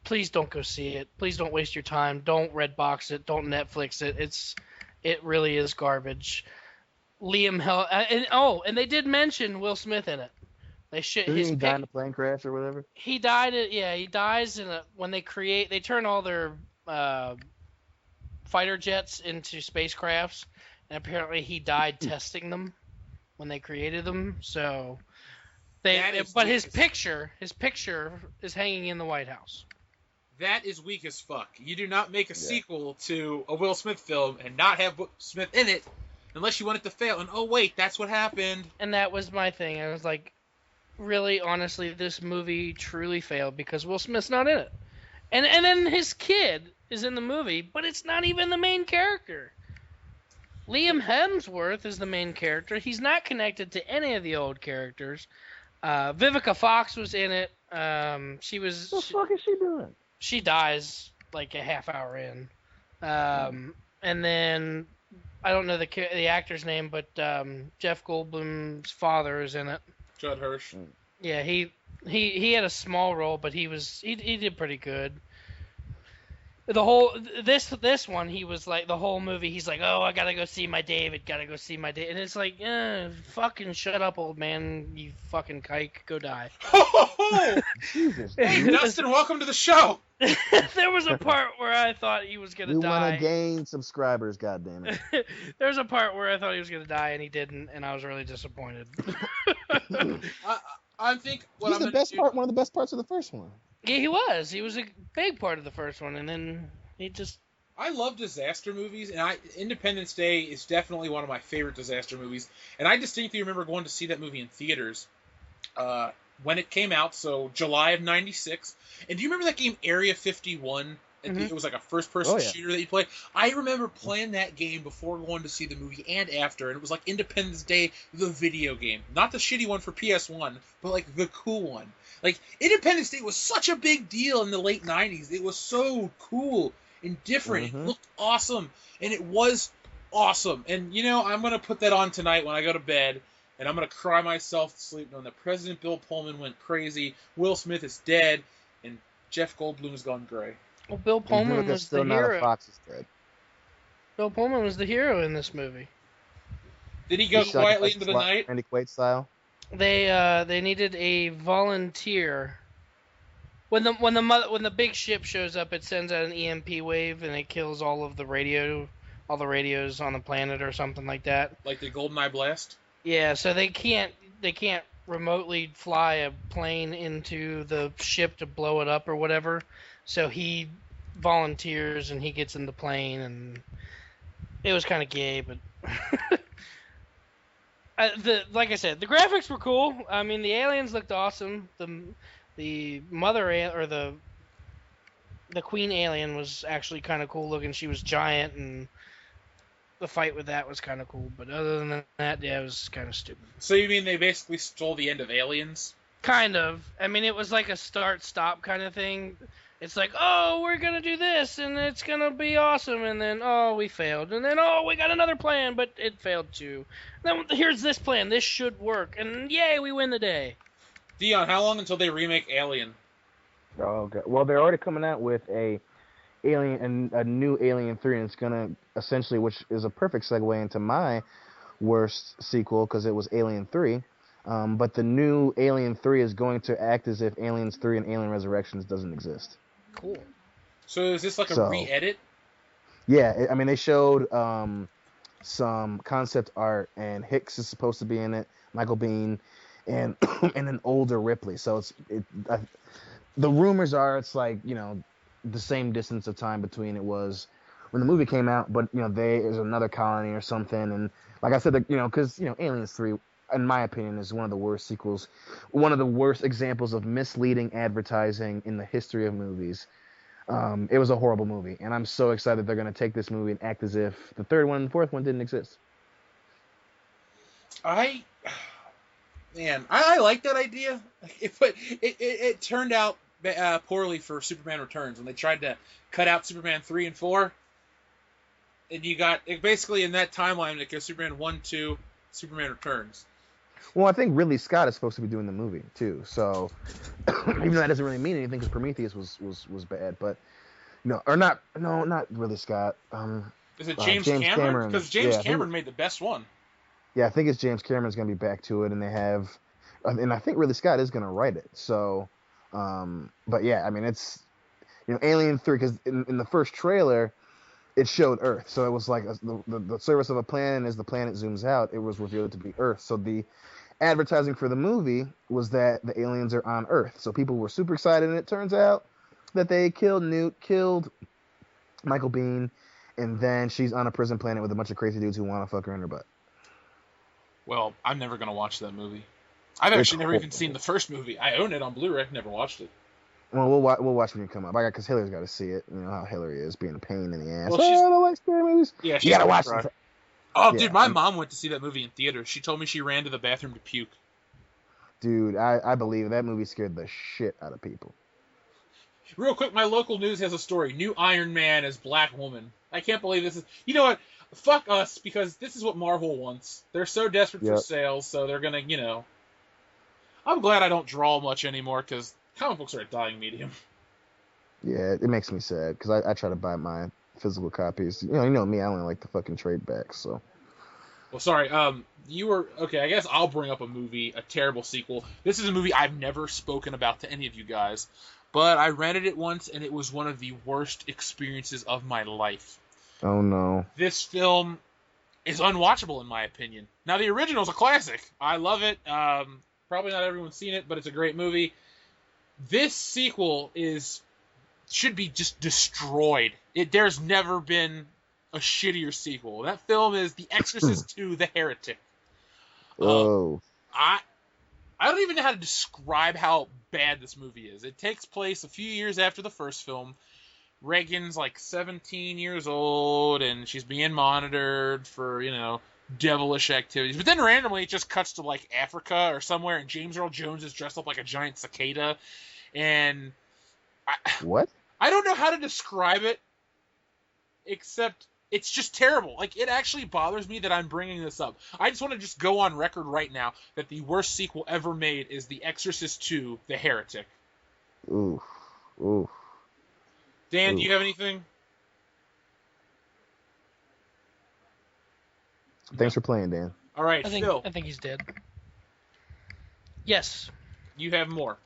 Please don't go see it. Please don't waste your time. Don't Redbox it. Don't Netflix it. It really is garbage. And they did mention Will Smith in it. Didn't he die in a plane crash or whatever? He died. He dies when they turn all their fighter jets into spacecrafts, and apparently he died testing them when they created them. So his picture is hanging in the White House. That is weak as fuck. You do not make a sequel to a Will Smith film and not have Will Smith in it unless you want it to fail. And oh wait, that's what happened. And that was my thing. I was like, really, honestly, this movie truly failed because Will Smith's not in it. And then his kid is in the movie, but it's not even the main character. Liam Hemsworth is the main character. He's not connected to any of the old characters. Vivica Fox was in it. What the fuck is she doing? She dies like a half hour in. And then, I don't know the actor's name, but Jeff Goldblum's father is in it. Judd Hirsch. Yeah, he had a small role, but he did pretty good. This one, he was like the whole movie. He's like, oh, I gotta go see my David. And it's like, fucking shut up, old man. You fucking kike. Go die. Jesus. Hey, Dustin, welcome to the show. There was a part where I thought he was gonna die. We want to gain subscribers, goddammit. There was a part where I thought he was gonna die, and he didn't, and I was really disappointed. I think He's the best part. One of the best parts of the first one. Yeah, he was. He was a big part of the first one, and then he just... I love disaster movies, and Independence Day is definitely one of my favorite disaster movies. And I distinctly remember going to see that movie in theaters when it came out, so July of '96. And do you remember that game Area 51? It was like a first-person shooter that you play. I remember playing that game before going to see the movie and after, and it was like Independence Day, the video game. Not the shitty one for PS1, but like the cool one. Like, Independence Day was such a big deal in the late 90s. It was so cool and different. It looked awesome, and it was awesome. And, you know, I'm going to put that on tonight when I go to bed, and I'm going to cry myself to sleep knowing that President Bill Pullman went crazy, Will Smith is dead, and Jeff Goldblum's gone gray. Well, Bill Pullman was still the not hero. a Fox is dead. Bill Pullman was the hero in this movie. Did he go quietly into the night? Randy Quaid style. They needed a volunteer. When the big ship shows up, it sends out an EMP wave and it kills all the radios on the planet or something like that. Like the GoldenEye blast? Yeah, so they can't remotely fly a plane into the ship to blow it up or whatever. So he volunteers and he gets in the plane, and it was kind of gay, but like I said, the graphics were cool. I mean, the aliens looked awesome. The mother or the queen alien was actually kind of cool looking. She was giant, and the fight with that was kind of cool. But other than that, yeah, it was kind of stupid. So you mean they basically stole the end of Aliens? Kind of. I mean, it was like a start-stop kind of thing. It's like, oh, we're going to do this, and it's going to be awesome, and then, oh, we failed. And then, oh, we got another plan, but it failed too. Then here's this plan. This should work. And, yay, we win the day. Dion, how long until they remake Alien? Oh, okay. Well, they're already coming out with a new Alien 3, and it's going to essentially, which is a perfect segue into my worst sequel, because it was Alien 3. But the new Alien 3 is going to act as if Aliens 3 and Alien Resurrections doesn't exist. Cool. So is this like a re-edit? Yeah, I mean, they showed some concept art, and Hicks is supposed to be in it, Michael Biehn, and and an older Ripley. So the rumors are it's like, you know, the same distance of time between it was when the movie came out, but, you know, there's another colony or something. And like I said, you know, because, you know, Aliens 3, in my opinion, is one of the worst sequels, one of the worst examples of misleading advertising in the history of movies. It was a horrible movie, and I'm so excited they're going to take this movie and act as if the third one and the fourth one didn't exist. I like that idea, but it turned out poorly for Superman Returns when they tried to cut out Superman 3 and 4, and you got basically in that timeline it goes Superman 1, 2, Superman Returns. Well, I think Ridley Scott is supposed to be doing the movie too, so even though that doesn't really mean anything because Prometheus was bad, but not Ridley Scott. Is it James Cameron? Because James Cameron made the best one. Yeah, I think it's James Cameron's going to be back to it, and I think Ridley Scott is going to write it. So, but yeah, I mean, it's, you know, Alien 3, because in the first trailer, it showed Earth. So it was like the surface of a planet, and as the planet zooms out, it was revealed to be Earth. So the advertising for the movie was that the aliens are on Earth. So people were super excited, and it turns out that they killed Newt, killed Michael Biehn, and then she's on a prison planet with a bunch of crazy dudes who want to fuck her in her butt. Well, I'm never going to watch that movie. I've actually never even seen the first movie. I own it on Blu-ray. Never watched it. Well, we'll watch when you come up. Because Hillary's got to see it. You know how Hillary is, being a pain in the ass. Well, I don't like scary movies. Yeah, you gotta watch it. Oh, yeah, dude, my mom went to see that movie in theater. She told me she ran to the bathroom to puke. Dude, I believe it. That movie scared the shit out of people. Real quick, my local news has a story. New Iron Man as Black Woman. I can't believe this is... You know what? Fuck us, because this is what Marvel wants. They're so desperate for sales, so they're gonna, you know... I'm glad I don't draw much anymore, because comic books are a dying medium. Yeah, it makes me sad, because I try to buy my physical copies. You know me, I only like the fucking trade backs, so... Well, sorry, you were... Okay, I guess I'll bring up a movie, a terrible sequel. This is a movie I've never spoken about to any of you guys, but I rented it once, and it was one of the worst experiences of my life. Oh, no. This film is unwatchable, in my opinion. Now, the original's a classic. I love it. Probably not everyone's seen it, but it's a great movie. This sequel should be just destroyed. There's never been a shittier sequel. That film is The Exorcist II: The Heretic. Oh. I don't even know how to describe how bad this movie is. It takes place a few years after the first film. Reagan's like 17 years old, and she's being monitored for, devilish activities. But then randomly it just cuts to like Africa or somewhere, and James Earl Jones is dressed up like a giant cicada. And What? I don't know how to describe it, except it's just terrible. Like, it actually bothers me that I'm bringing this up. I just want to just go on record right now that the worst sequel ever made is The Exorcist II: The Heretic. Oof. Oof. Dan, Oof. do you have anything? Thanks for playing, Dan. All right, Phil, I think he's dead. Yes, you have more.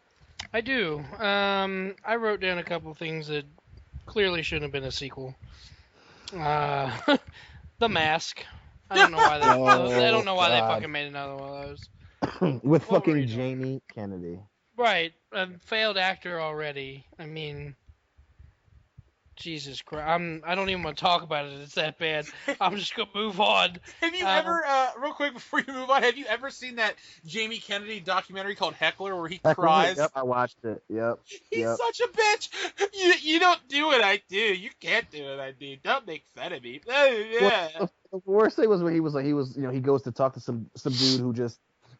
I do. I wrote down a couple things that clearly shouldn't have been a sequel. The Mask. I don't know why that. I don't know why they fucking made another one of those. With What were fucking you doing? Jamie Kennedy. Right, a failed actor already. I mean, Jesus Christ. I don't even want to talk about it. It's that bad. I'm just gonna move on. Have you ever, real quick before you move on, have you ever seen that Jamie Kennedy documentary called Heckler where he cries? Yep, I watched it. Yep. He's such a bitch. You don't do what I do. You can't do what I do. Don't make fun of me. Well, the worst thing was when he was he goes to talk to some dude who just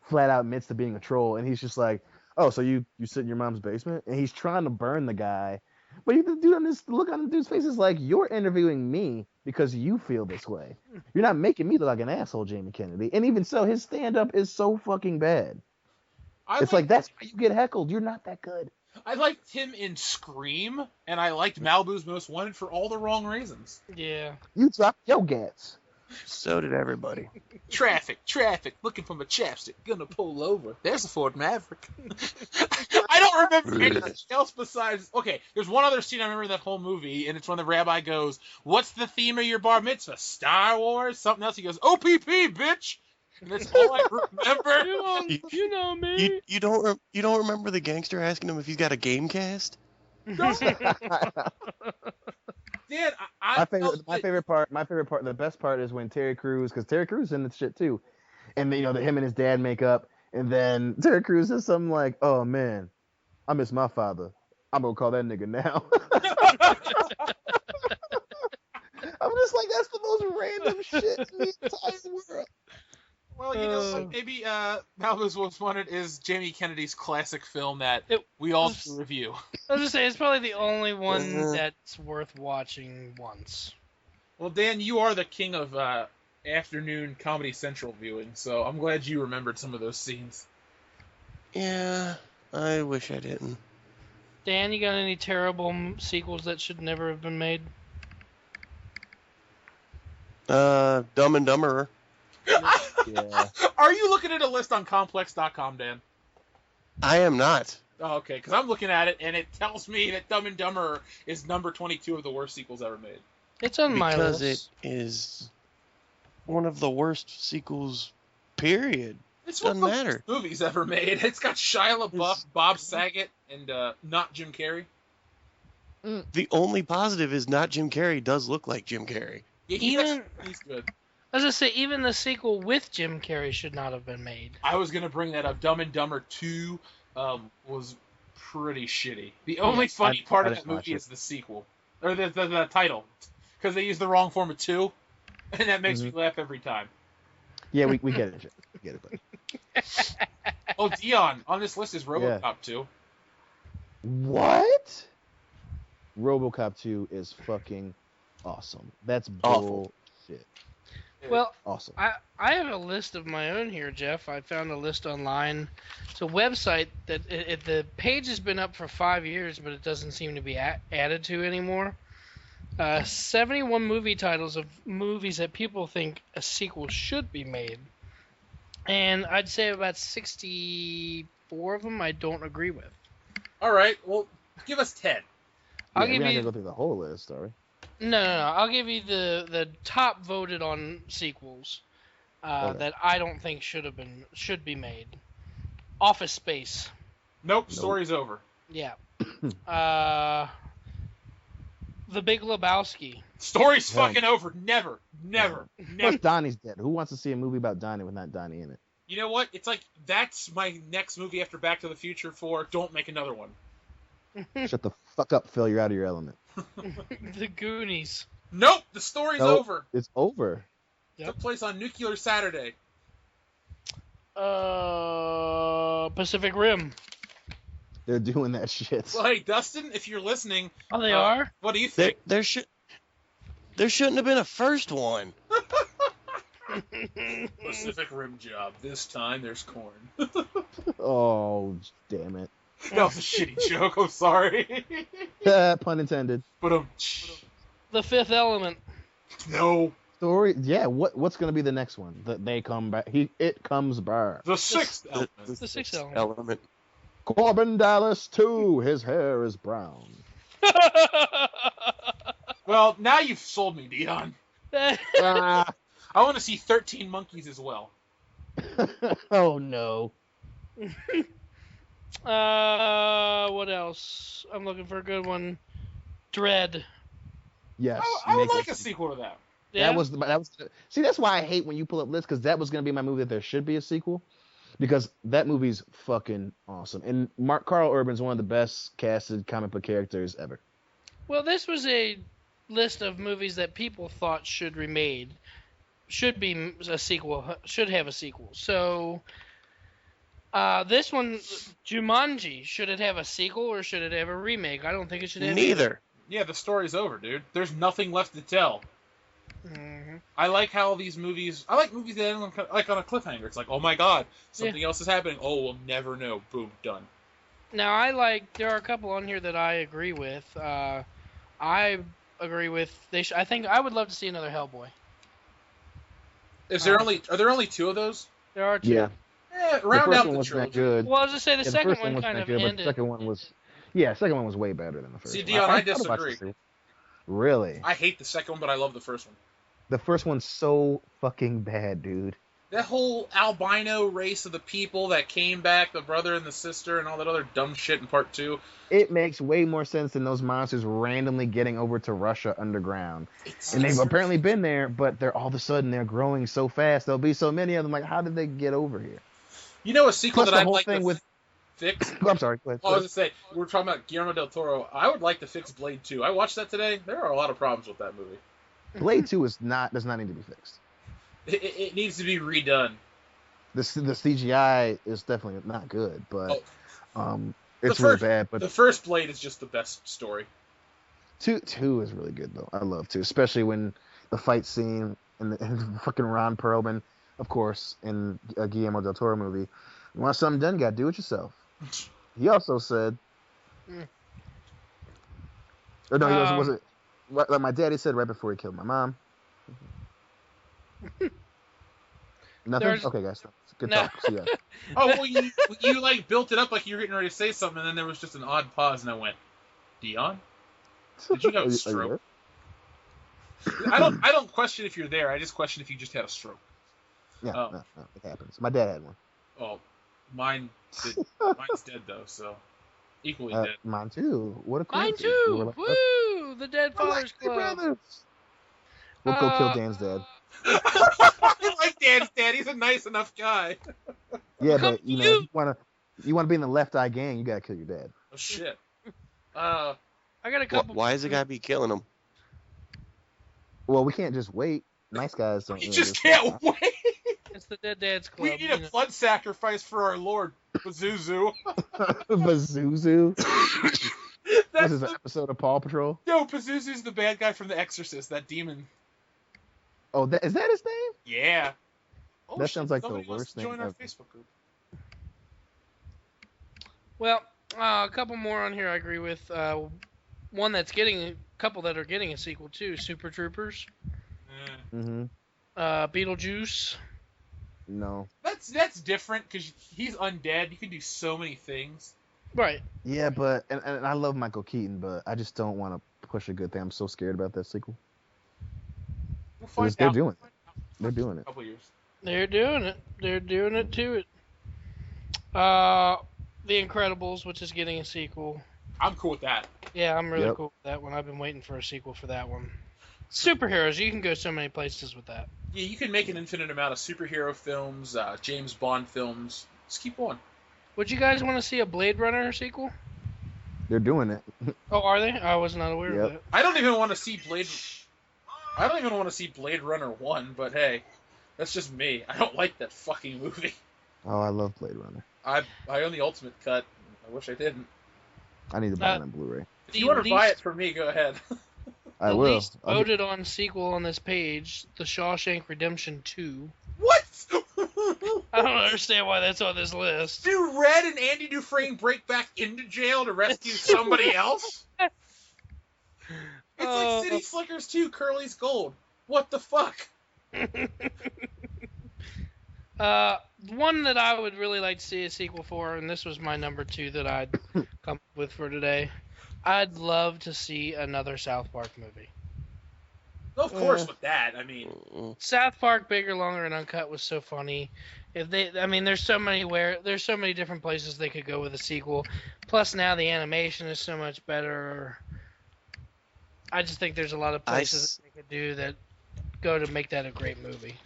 flat out admits to being a troll, and he's just like, oh, so you sit in your mom's basement, and he's trying to burn the guy, but the dude on this look on the dude's face is like, you're interviewing me because you feel this way. You're not making me look like an asshole, Jamie Kennedy. And even so, his stand up is so fucking bad. It's like that's why you get heckled. You're not that good. I liked him in Scream, and I liked Malibu's Most Wanted for all the wrong reasons. Yeah. You dropped your gats. So did everybody. Traffic, looking for my chapstick, gonna pull over. There's a Ford Maverick. I don't remember anything else besides, okay, there's one other scene I remember in that whole movie, and it's when the rabbi goes, what's the theme of your bar mitzvah? Star Wars? Something else? He goes, OPP, bitch! And that's all I remember. You know me. You don't remember the gangster asking him if he's got a game cast? Dan, my favorite part, the best part is when Terry Crews, because Terry Crews is in this shit too, and him and his dad make up, and then Terry Crews says something like, "Oh man, I miss my father. I'm gonna call that nigga now." I'm just like, that's the most random shit in the entire world. Well, maybe Malibu's Most Wanted is Jamie Kennedy's classic film that we all should review. I was just saying, it's probably the only one that's worth watching once. Well, Dan, you are the king of afternoon Comedy Central viewing, so I'm glad you remembered some of those scenes. Yeah, I wish I didn't. Dan, you got any terrible sequels that should never have been made? Dumb and Dumberer. Yeah. Are you looking at a list on Complex.com, Dan? I am not. Oh, okay, because I'm looking at it, and it tells me that Dumb and Dumber is number 22 of the worst sequels ever made. It's on my list. Because it is one of the worst sequels, period. It's Doesn't one of the matter. worst movies ever made. It's got Shia LaBeouf, Bob Saget, and not Jim Carrey. The only positive is not Jim Carrey does look like Jim Carrey. Yeah, he's good. I was going to say, even the sequel with Jim Carrey should not have been made. I was going to bring that up. Dumb and Dumber 2 was pretty shitty. The only funny part of that movie is the sequel. Or the title. Because they use the wrong form of 2. And that makes me laugh every time. Yeah, we get it. We get it, buddy. Oh, Dion, on this list is RoboCop 2. What? RoboCop 2 is fucking awesome. That's Awful. bullshit. Well, Awesome. I have a list of my own here, Jeff. I found a list online. It's a website that the page has been up for 5 years, but it doesn't seem to be added to anymore. 71 movie titles of movies that people think a sequel should be made. And I'd say about 64 of them I don't agree with. All right, well, give us 10. I'll We're give not you... gonna go through the whole list, are we? No. I'll give you the top voted on sequels that I don't think should be made. Office Space. Nope. Story's over. Yeah. The Big Lebowski. Story's fucking over. Never. Plus Donnie's dead. Who wants to see a movie about Donnie with not Donnie in it? You know what? It's like, that's my next movie after Back to the Future 4. Don't make another one. Shut the fuck up, Phil. You're out of your element. The Goonies. Nope, the story's Nope. over. It's over. Yep. Took place on Nuclear Saturday. Pacific Rim. They're doing that shit. Well, hey, Dustin, if you're listening, Oh, they are? what do you think? There shouldn't have been a first one. Pacific Rim job. This time there's corn. Oh, damn it. That was a shitty joke. I'm sorry. Pun intended. But The Fifth Element. no. Story. Yeah. What's gonna be the next one? That they come back. It comes back. The sixth The, element. The Sixth Element. element. Corbin Dallas too. His hair is brown. Well, now you've sold me, Dion. Ah. I want to see 13 Monkeys as well. Oh no. What else? I'm looking for a good one. Dread. Yes. I would make like it. a sequel to that. Yeah? That was. See, that's why I hate when you pull up lists, because that was gonna be my movie that there should be a sequel, because that movie's fucking awesome. And Carl Urban's one of the best casted comic book characters ever. Well, this was a list of movies that people thought should remade. Should be a sequel. Should have a sequel. So, this one, Jumanji, should it have a sequel or should it have a remake? I don't think it should have Neither. Yeah, the story's over, dude. There's nothing left to tell. Mm-hmm. I like how these movies... I like movies that end on a cliffhanger. It's like, oh my god, something else is happening. Oh, we'll never know. Boom, done. Now, there are a couple on here that I agree with. I agree with... I think I would love to see another Hellboy. Are there only 2 of those? There are 2. Yeah. Yeah, The round first out one the wasn't that trilogy. good. Well, I was just say the Yeah, second first one wasn't kind that of good, but ended. the second one was. Yeah, the second one was way better than the first See, one. Dion, I thought about disagree. this. Really? I hate the second one, but I love the first one. The first one's so fucking bad, dude. That whole albino race of the people that came back, the brother and the sister, and all that other dumb shit in part 2. It makes way more sense than those monsters randomly getting over to Russia underground. And they've apparently been there, but they're all of a sudden they're growing so fast. There'll be so many of them. Like, how did they get over here? You know a sequel Plus that the I'd whole like thing to with. fix? I'm sorry. Go ahead. I was going to say, we're talking about Guillermo del Toro. I would like to fix Blade 2. I watched that today. There are a lot of problems with that movie. Blade 2 does not need to be fixed. It needs to be redone. The CGI is definitely not good, but it's The really first- bad. But The first Blade is just the best story. two is really good though. I love 2, especially when the fight scene and fucking Ron Perlman, of course, in a Guillermo del Toro movie. You want something done? Got to do it yourself. He also said, or no, he was it like my daddy said right before he killed my mom. Nothing. Okay, guys, good talk. See ya. Oh, well, you like built it up like you were getting ready to say something, and then there was just an odd pause, and I went, Dion? Did you have a stroke? I don't question if you're there. I just question if you just had a stroke. Yeah, no, it happens. My dad had one. Oh, mine's dead though, so equally dead. Mine too. What a Mine coincidence. too! Like, Woo! The Dead Fathers Club. brothers. We'll go kill Dan's dad. I like Dan's dad. He's a nice enough guy. Yeah, Come but you wanna be in the Left Eye gang, you gotta kill your dad. Oh shit. I got a couple. Why is it gotta be killing him? Well, we can't just wait. Nice guys don't. You just can't wait. It's the Dead Dads Club. We need a blood sacrifice for our Lord, Pazuzu. Pazuzu. This That's is an episode of Paw Patrol. No, Pazuzu's the bad guy from The Exorcist, that demon. Oh, is that his name? Yeah. Oh, That shit, sounds like the somebody wants worst to join thing our ever. Facebook group. Well, a couple more on here I agree with. One that's getting a couple that are getting a sequel too. Super Troopers, Mm-hmm. Beetlejuice. No. That's different because he's undead. You can do so many things. Right. Yeah, but and I love Michael Keaton, but I just don't want to push a good thing. I'm so scared about that sequel. We'll find They're out. doing it. They're doing A it. couple years. They're doing it. They're doing it to it. The Incredibles, which is getting a sequel. I'm cool with that. Yeah, I'm really Yep. cool with that one. I've been waiting for a sequel for that one. Superheroes, you can go so many places with that. Yeah, you can make an infinite amount of superhero films, James Bond films. Just keep going. Would you guys want to see a Blade Runner sequel? They're doing it. Oh, are they? I was not aware of that. I don't even want to see Blade Runner 1, but hey, that's just me. I don't like that fucking movie. Oh, I love Blade Runner. I own the Ultimate Cut. I wish I didn't. I need to buy it on Blu-ray. If you want to buy it for me, go ahead. I the will. least voted on sequel on this page, The Shawshank Redemption 2. What? I don't understand why that's on this list. Do Red and Andy Dufresne break back into jail to rescue somebody else? It's like City Slickers 2, Curly's Gold. What the fuck? One that I would really like to see a sequel for, and this was my number 2 that I'd come up with for today. I'd love to see another South Park movie. Of course, with that, I mean, South Park, Bigger, Longer, and Uncut was so funny. There's so many different places they could go with a sequel. Plus, now the animation is so much better. I just think there's a lot of places that they could do that go to make that a great movie.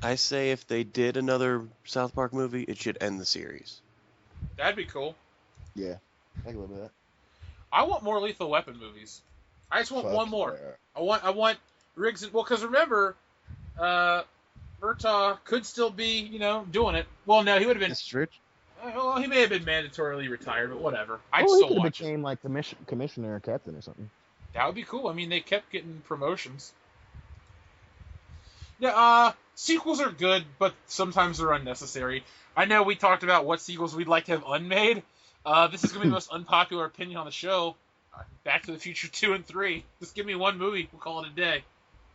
I say if they did another South Park movie, it should end the series. that'd be cool. Yeah, I can live with that. I want more Lethal Weapon movies. I just want one more. Yeah. I want Riggs and because remember, Murtaugh could still be doing it. Well, no, he would have been. That's true. Well, he may have been mandatorily retired, but whatever. I'd He still could have watch it. became like commissioner or captain or something. That would be cool. I mean, they kept getting promotions. Yeah, sequels are good, but sometimes they're unnecessary. I know we talked about what sequels we'd like to have unmade. This is going to be the most unpopular opinion on the show. Back to the Future 2 and 3. Just give me one movie. We'll call it a day.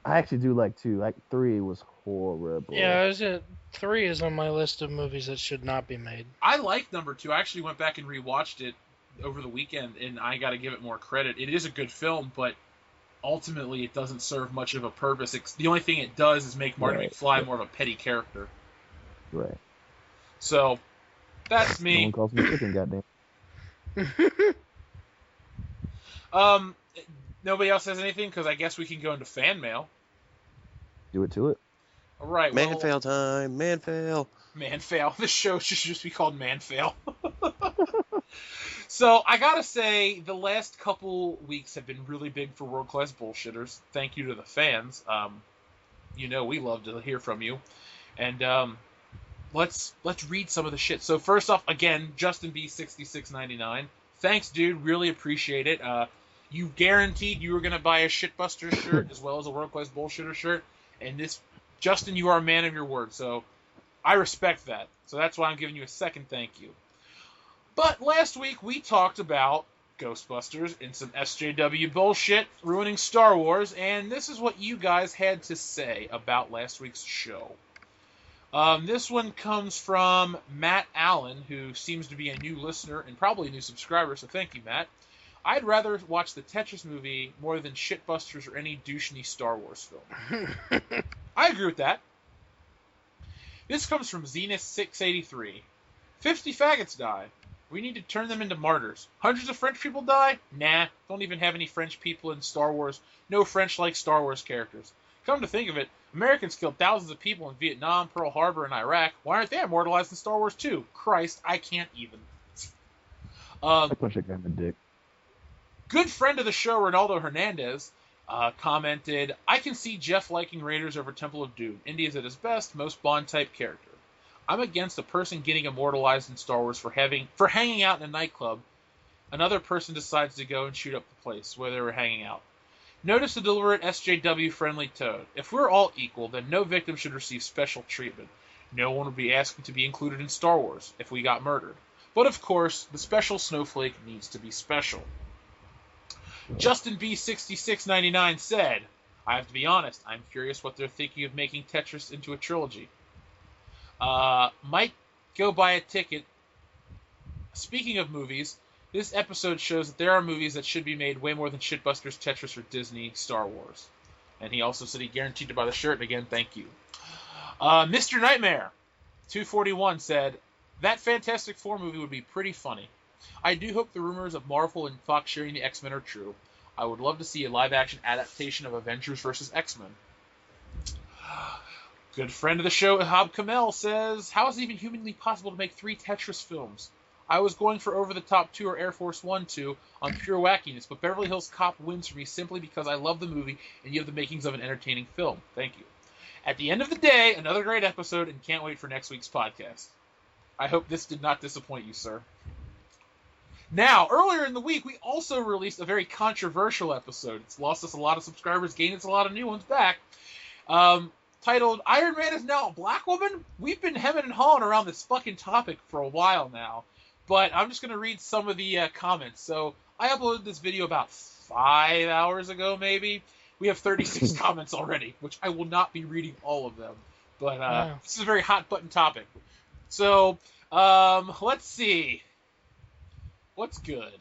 I actually do like 2. Like 3 was horrible. Yeah, 3 is on my list of movies that should not be made. I like number 2. I actually went back and rewatched it over the weekend, and I got to give it more credit. It is a good film, but ultimately it doesn't serve much of a purpose. The only thing it does is make Marty McFly more of a petty character. Right. So, that's me. No one calls me chicken, goddamn. Nobody else has anything? Because I guess we can go into fan mail. Do it to it. All right. Man fail time. Man fail. Man fail. This show should just be called Man Fail. So, I gotta say, the last couple weeks have been really big for World Class Bullshitters. Thank you to the fans. We love to hear from you. And, let's read some of the shit. So, first off, again, Justin B. 6699. Thanks, dude. Really appreciate it. You guaranteed you were going to buy a Shitbuster shirt as well as a World Class Bullshitter shirt. And Justin, you are a man of your word. So I respect that. So that's why I'm giving you a second thank you. But last week we talked about Ghostbusters and some SJW bullshit ruining Star Wars. And this is what you guys had to say about last week's show. This one comes from Matt Allen, who seems to be a new listener and probably a new subscriber, so thank you, Matt. I'd rather watch the Tetris movie more than Shitbusters or any douchey Star Wars film. I agree with that. This comes from Zenith683. 50 faggots die. We need to turn them into martyrs. Hundreds of French people die? Nah, don't even have any French people in Star Wars. No French-like Star Wars characters. Come to think of it, Americans killed thousands of people in Vietnam, Pearl Harbor, and Iraq. Why aren't they immortalized in Star Wars 2? Christ, I can't even. I punch a guy in the dick. Good friend of the show, Ronaldo Hernandez, commented, I can see Jeff liking Raiders over Temple of Doom. Indy is at his best, most Bond-type character. I'm against a person getting immortalized in Star Wars for hanging out in a nightclub. Another person decides to go and shoot up the place where they were hanging out. Notice the deliberate SJW-friendly tone. If we're all equal, then no victim should receive special treatment. No one would be asking to be included in Star Wars if we got murdered. But of course, the special snowflake needs to be special. Justin B6699 said, I have to be honest, I'm curious what they're thinking of making Tetris into a trilogy. Might go buy a ticket. Speaking of movies, this episode shows that there are movies that should be made way more than Shitbusters, Tetris, or Disney, Star Wars. And he also said he guaranteed to buy the shirt, and again, thank you. Mr. Nightmare, 241, said, that Fantastic Four movie would be pretty funny. I do hope the rumors of Marvel and Fox sharing the X-Men are true. I would love to see a live-action adaptation of Avengers vs. X-Men. Good friend of the show, Ihab Kamel, says, how is it even humanly possible to make 3 Tetris films? I was going for Over the Top 2 or Air Force 1 2 on pure wackiness, but Beverly Hills Cop wins for me simply because I love the movie and you have the makings of an entertaining film. Thank you. At the end of the day, another great episode, and can't wait for next week's podcast. I hope this did not disappoint you, sir. Now, earlier in the week, we also released a very controversial episode. It's lost us a lot of subscribers, gained us a lot of new ones back. Titled, Iron Man is now a black woman? We've been hemming and hawing around this fucking topic for a while now. But I'm just going to read some of the comments. So, I uploaded this video about 5 hours ago, maybe. We have 36 comments already, which I will not be reading all of them. But This is a very hot button topic. So, let's see. What's good?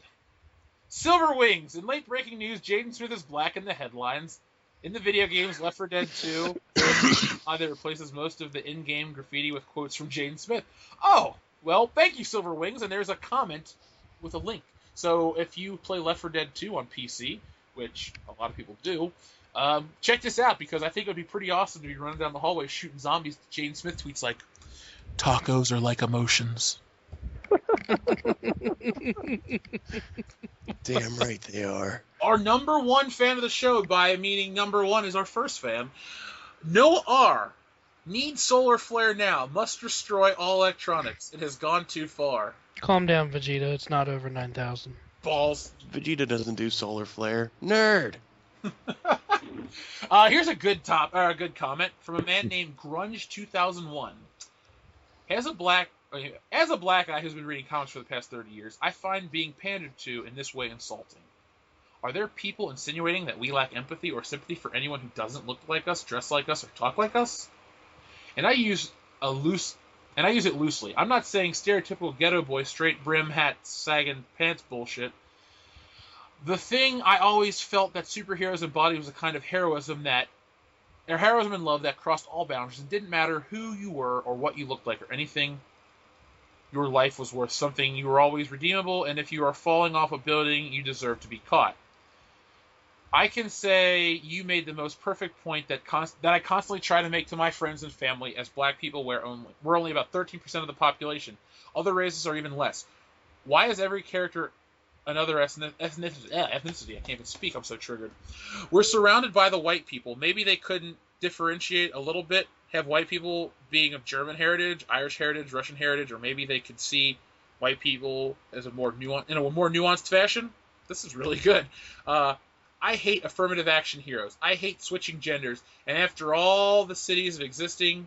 Silver Wings. In late breaking news, Jaden Smith is black in the headlines. In the video games Left 4 Dead 2, that replaces most of the in-game graffiti with quotes from Jaden Smith. Oh, well, thank you, Silver Wings, and there's a comment with a link. So if you play Left 4 Dead 2 on PC, which a lot of people do, check this out, because I think it would be pretty awesome to be running down the hallway shooting zombies. Jaden Smith tweets like, tacos are like emotions. Damn right they are. Our number one fan of the show, by meaning number one is our first fan, Noah R. Needs solar flare now. Must destroy all electronics. It has gone too far. Calm down, Vegeta. It's not over 9,000. Balls. Vegeta doesn't do solar flare. Nerd. Here's a good comment from a man named Grunge 2001. As a black guy who's been reading comics for the past 30 years, I find being pandered to in this way insulting. Are there people insinuating that we lack empathy or sympathy for anyone who doesn't look like us, dress like us, or talk like us? And I use it loosely. I'm not saying stereotypical ghetto boy, straight brim hat, sagging pants bullshit. The thing I always felt that superheroes embodied was a kind of heroism and love that crossed all boundaries and didn't matter who you were or what you looked like or anything. Your life was worth something. You were always redeemable, and if you are falling off a building, you deserve to be caught. I can say you made the most perfect point that I constantly try to make to my friends and family, as black people we're only about 13% of the population. Other races are even less. Why is every character another ethnicity? I can't even speak. I'm so triggered. We're surrounded by the white people. Maybe they couldn't differentiate a little bit, have white people being of German heritage, Irish heritage, Russian heritage, or maybe they could see white people as in a more nuanced fashion. This is really good. I hate affirmative action heroes. I hate switching genders. And after all the cities of existing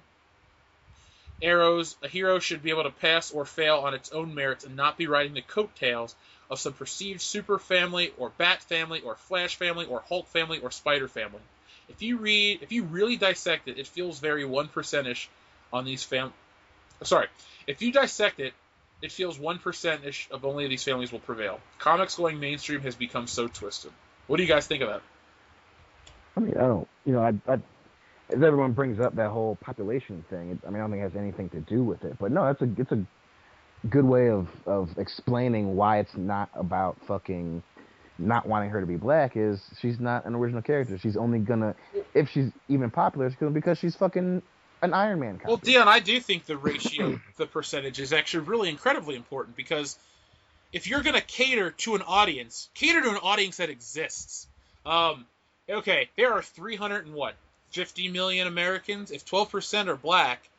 eras, a hero should be able to pass or fail on its own merits and not be riding the coattails of some perceived super family or Bat family or Flash family or Hulk family or Spider family. If you really dissect it, it feels very 1%ish on these if you dissect it, it feels 1%ish of only these families will prevail. Comics going mainstream has become so twisted. What do you guys think of that? I mean, I don't, as everyone brings up that whole population thing, I don't think it has anything to do with it. But no, it's a good way of explaining why it's not about fucking not wanting her to be black. Is she's not an original character. She's only gonna, if she's even popular, it's gonna because she's fucking an Iron Man copy. Well, Dion, I do think the ratio, the percentage is actually really incredibly important, because if you're going to cater to an audience that exists. Okay, there are 50 million Americans. If 12% are black,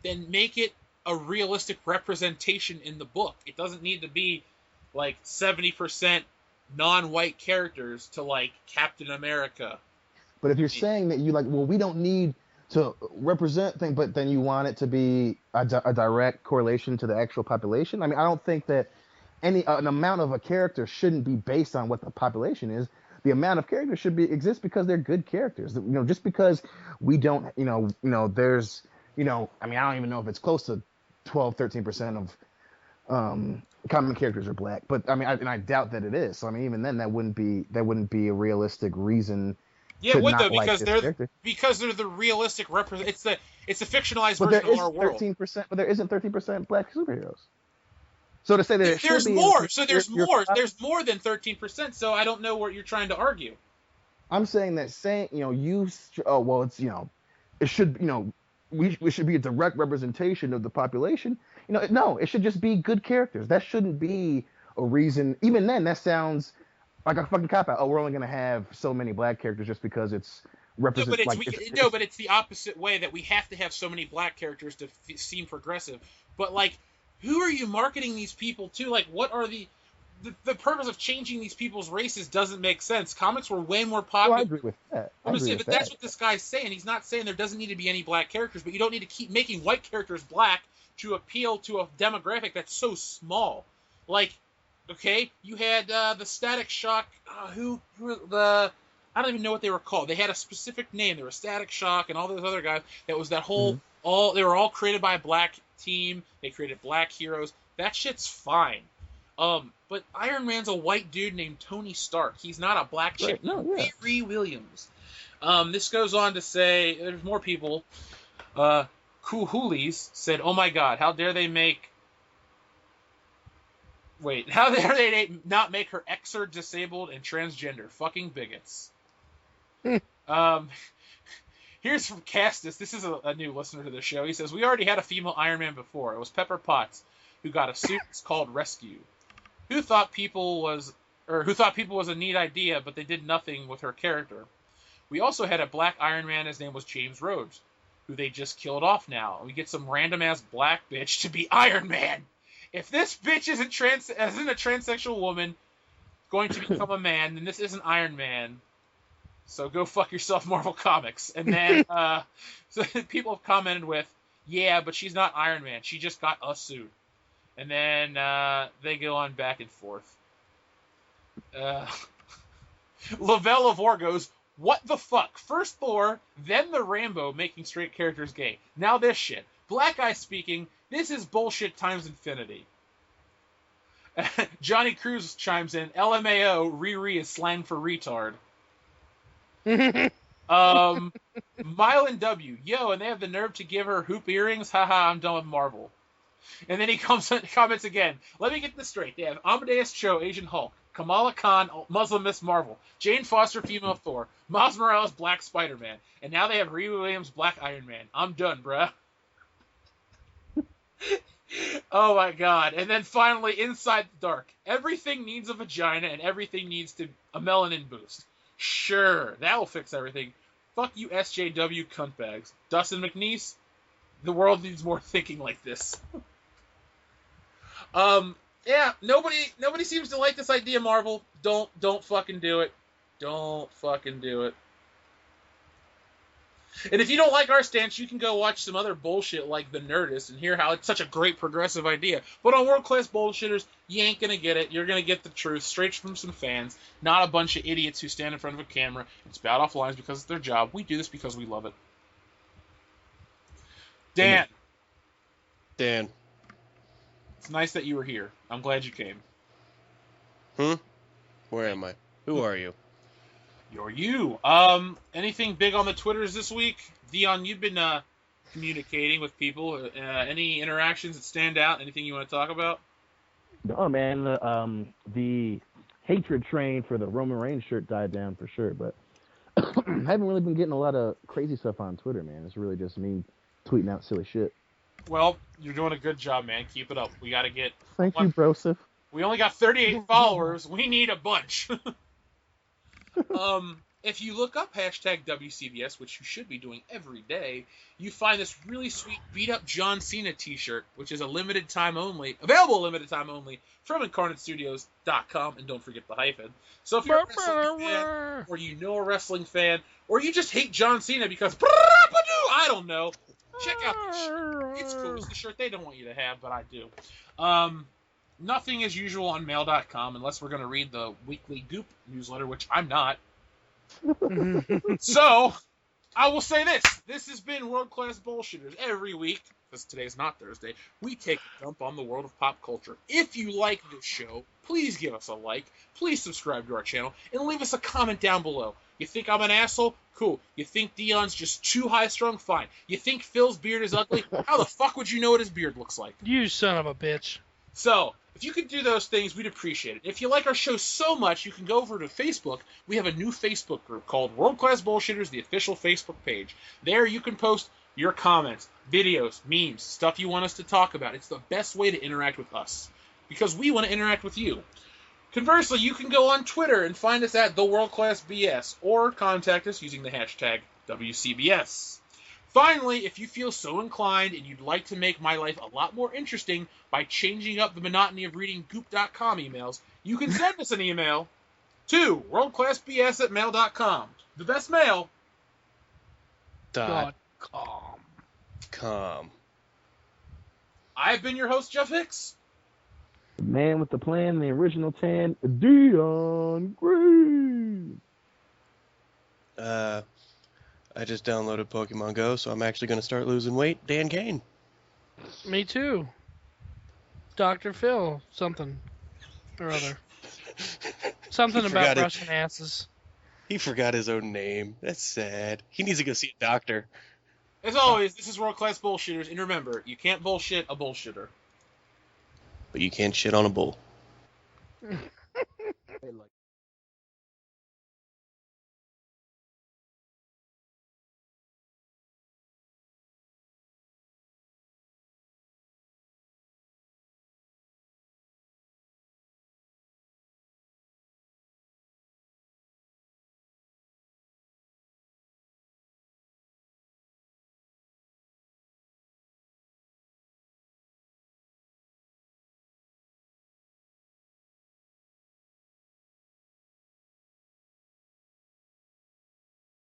then make it a realistic representation in the book. It doesn't need to be like 70% non-white characters to like Captain America. But if you're saying that we don't need to represent things, but then you want it to be a direct correlation to the actual population. I don't think that an amount of a character shouldn't be based on what the population is. The amount of characters should exist because they're good characters. Just because we don't, there's, I don't even know if it's close to 12, 13% of common characters are black, but I doubt that it is. So even then, that wouldn't be a realistic reason. Yeah, it would though, because they're the realistic it's a fictionalized but version of our world. 13%, but there isn't 13% black superheroes. So to say that it should There's be more. So there's you're- more. There's more than 13%. So I don't know what you're trying to argue. I'm saying that it's it should we should be a direct representation of the population. No, it should just be good characters. That shouldn't be a reason. Even then, that sounds like a fucking cop out. Oh, we're only gonna have so many black characters just because it's No, but represent. but it's the opposite way that we have to have so many black characters to seem progressive. But like, who are you marketing these people to? Like, what are the purpose of changing these people's races doesn't make sense. Comics were way more popular. I agree with that. That's what this guy's saying. He's not saying there doesn't need to be any black characters, but you don't need to keep making white characters black to appeal to a demographic that's so small. Like, okay, you had the Static Shock. I don't even know what they were called. They had a specific name. They were Static Shock and all those other guys. That was that whole they were all created by a black team. They created black heroes. That shit's fine. But Iron Man's a white dude named Tony Stark. He's not a black chick. Riri Williams. This goes on to say, there's more people. Kuhulis said, "Oh my God, how dare they not make her Xer disabled and transgender? Fucking bigots." Here's from Castus. This is a new listener to the show. He says, "We already had a female Iron Man before. It was Pepper Potts, who got a suit called Rescue. Who thought people was a neat idea, but they did nothing with her character. We also had a black Iron Man. His name was James Rhodes, who they just killed off now. We get some random ass black bitch to be Iron Man. If this bitch isn't a transsexual woman going to become a man, then this isn't Iron Man. So go fuck yourself, Marvel Comics." And then so people have commented with, "Yeah, but she's not Iron Man. She just got a suit." And then they go on back and forth. Lavelle Lavore goes, "What the fuck? First Thor, then the Rambo making straight characters gay. Now this shit. Black guy speaking, this is bullshit times infinity." Johnny Cruz chimes in, "LMAO, Riri is slang for retard." Mylan W, "Yo, and they have the nerve to give her hoop earrings? Haha, I'm done with Marvel." And then he comments again, "Let me get this straight. They have Amadeus Cho, Asian Hulk, Kamala Khan, Muslim Miss Marvel, Jane Foster, female Thor, Miles Morales, Black Spider-Man, and now they have Riri Williams, Black Iron Man. I'm done, bruh." Oh my God. And then finally, Inside the Dark. "Everything needs a vagina and everything needs a melanin boost. Sure, that will fix everything. Fuck you SJW cuntbags. Dustin McNeese, the world needs more thinking like this." Yeah, nobody seems to like this idea, Marvel. Don't fucking do it. Don't fucking do it. And if you don't like our stance, you can go watch some other bullshit like The Nerdist and hear how it's such a great progressive idea. But on World Class Bullshitters, you ain't gonna get it. You're gonna get the truth straight from some fans, not a bunch of idiots who stand in front of a camera and spout off lines because it's their job. We do this because we love it. Dan. It's nice that you were here. I'm glad you came. Where am I? Who are you? You're you. Anything big on the Twitters this week? Dion, you've been communicating with people. Any interactions that stand out? Anything you want to talk about? Oh man, the hatred train for the Roman Reigns shirt died down for sure, but I haven't really been getting a lot of crazy stuff on Twitter, man. It's really just me tweeting out silly shit. Well, you're doing a good job, man. Keep it up. We got to get... Thank you, Broseph. We only got 38 followers. We need a bunch. If you look up hashtag WCBS, which you should be doing every day, you find this really sweet beat-up John Cena t-shirt, which is available limited time only, from IncarnateStudios.com, and don't forget the hyphen. So if you're a wrestling fan, or you know a wrestling fan, or you just hate John Cena because, I don't know, check out the shirt. It's cool. It's the shirt they don't want you to have, but I do. Nothing as usual on mail.com unless we're going to read the weekly Goop newsletter, which I'm not. So, I will say this. This has been World Class Bullshitters. Every week, because today's not Thursday, we take a dump on the world of pop culture. If you like this show, please give us a like, please subscribe to our channel, and leave us a comment down below. You think I'm an asshole? Cool. You think Dion's just too high-strung? Fine. You think Phil's beard is ugly? How the fuck would you know what his beard looks like? You son of a bitch. So, If you could do those things, we'd appreciate it. If you like our show so much, you can go over to Facebook. We have a new Facebook group called World Class Bullshitters, the official Facebook page. There you can post your comments, videos, memes, stuff you want us to talk about. It's the best way to interact with us because we want to interact with you. Conversely, you can go on Twitter and find us at The World Class BS or contact us using the hashtag WCBS. Finally, if you feel so inclined and you'd like to make my life a lot more interesting by changing up the monotony of reading goop.com emails, you can send us an email to worldclassbs@mail.com. The best mail. Dot .com. com. I've been your host, Jeff Hicks. The man with the plan, the original tan, Dion Green. I just downloaded Pokemon Go, so I'm actually going to start losing weight. Dan Kane. Me too. Dr. Phil, something or other. Something He about forgot it. brushing asses. He forgot his own name. That's sad. He needs to go see a doctor. As always, this is World Class Bullshitters, and remember, you can't bullshit a bullshitter. But you can't shit on a bull.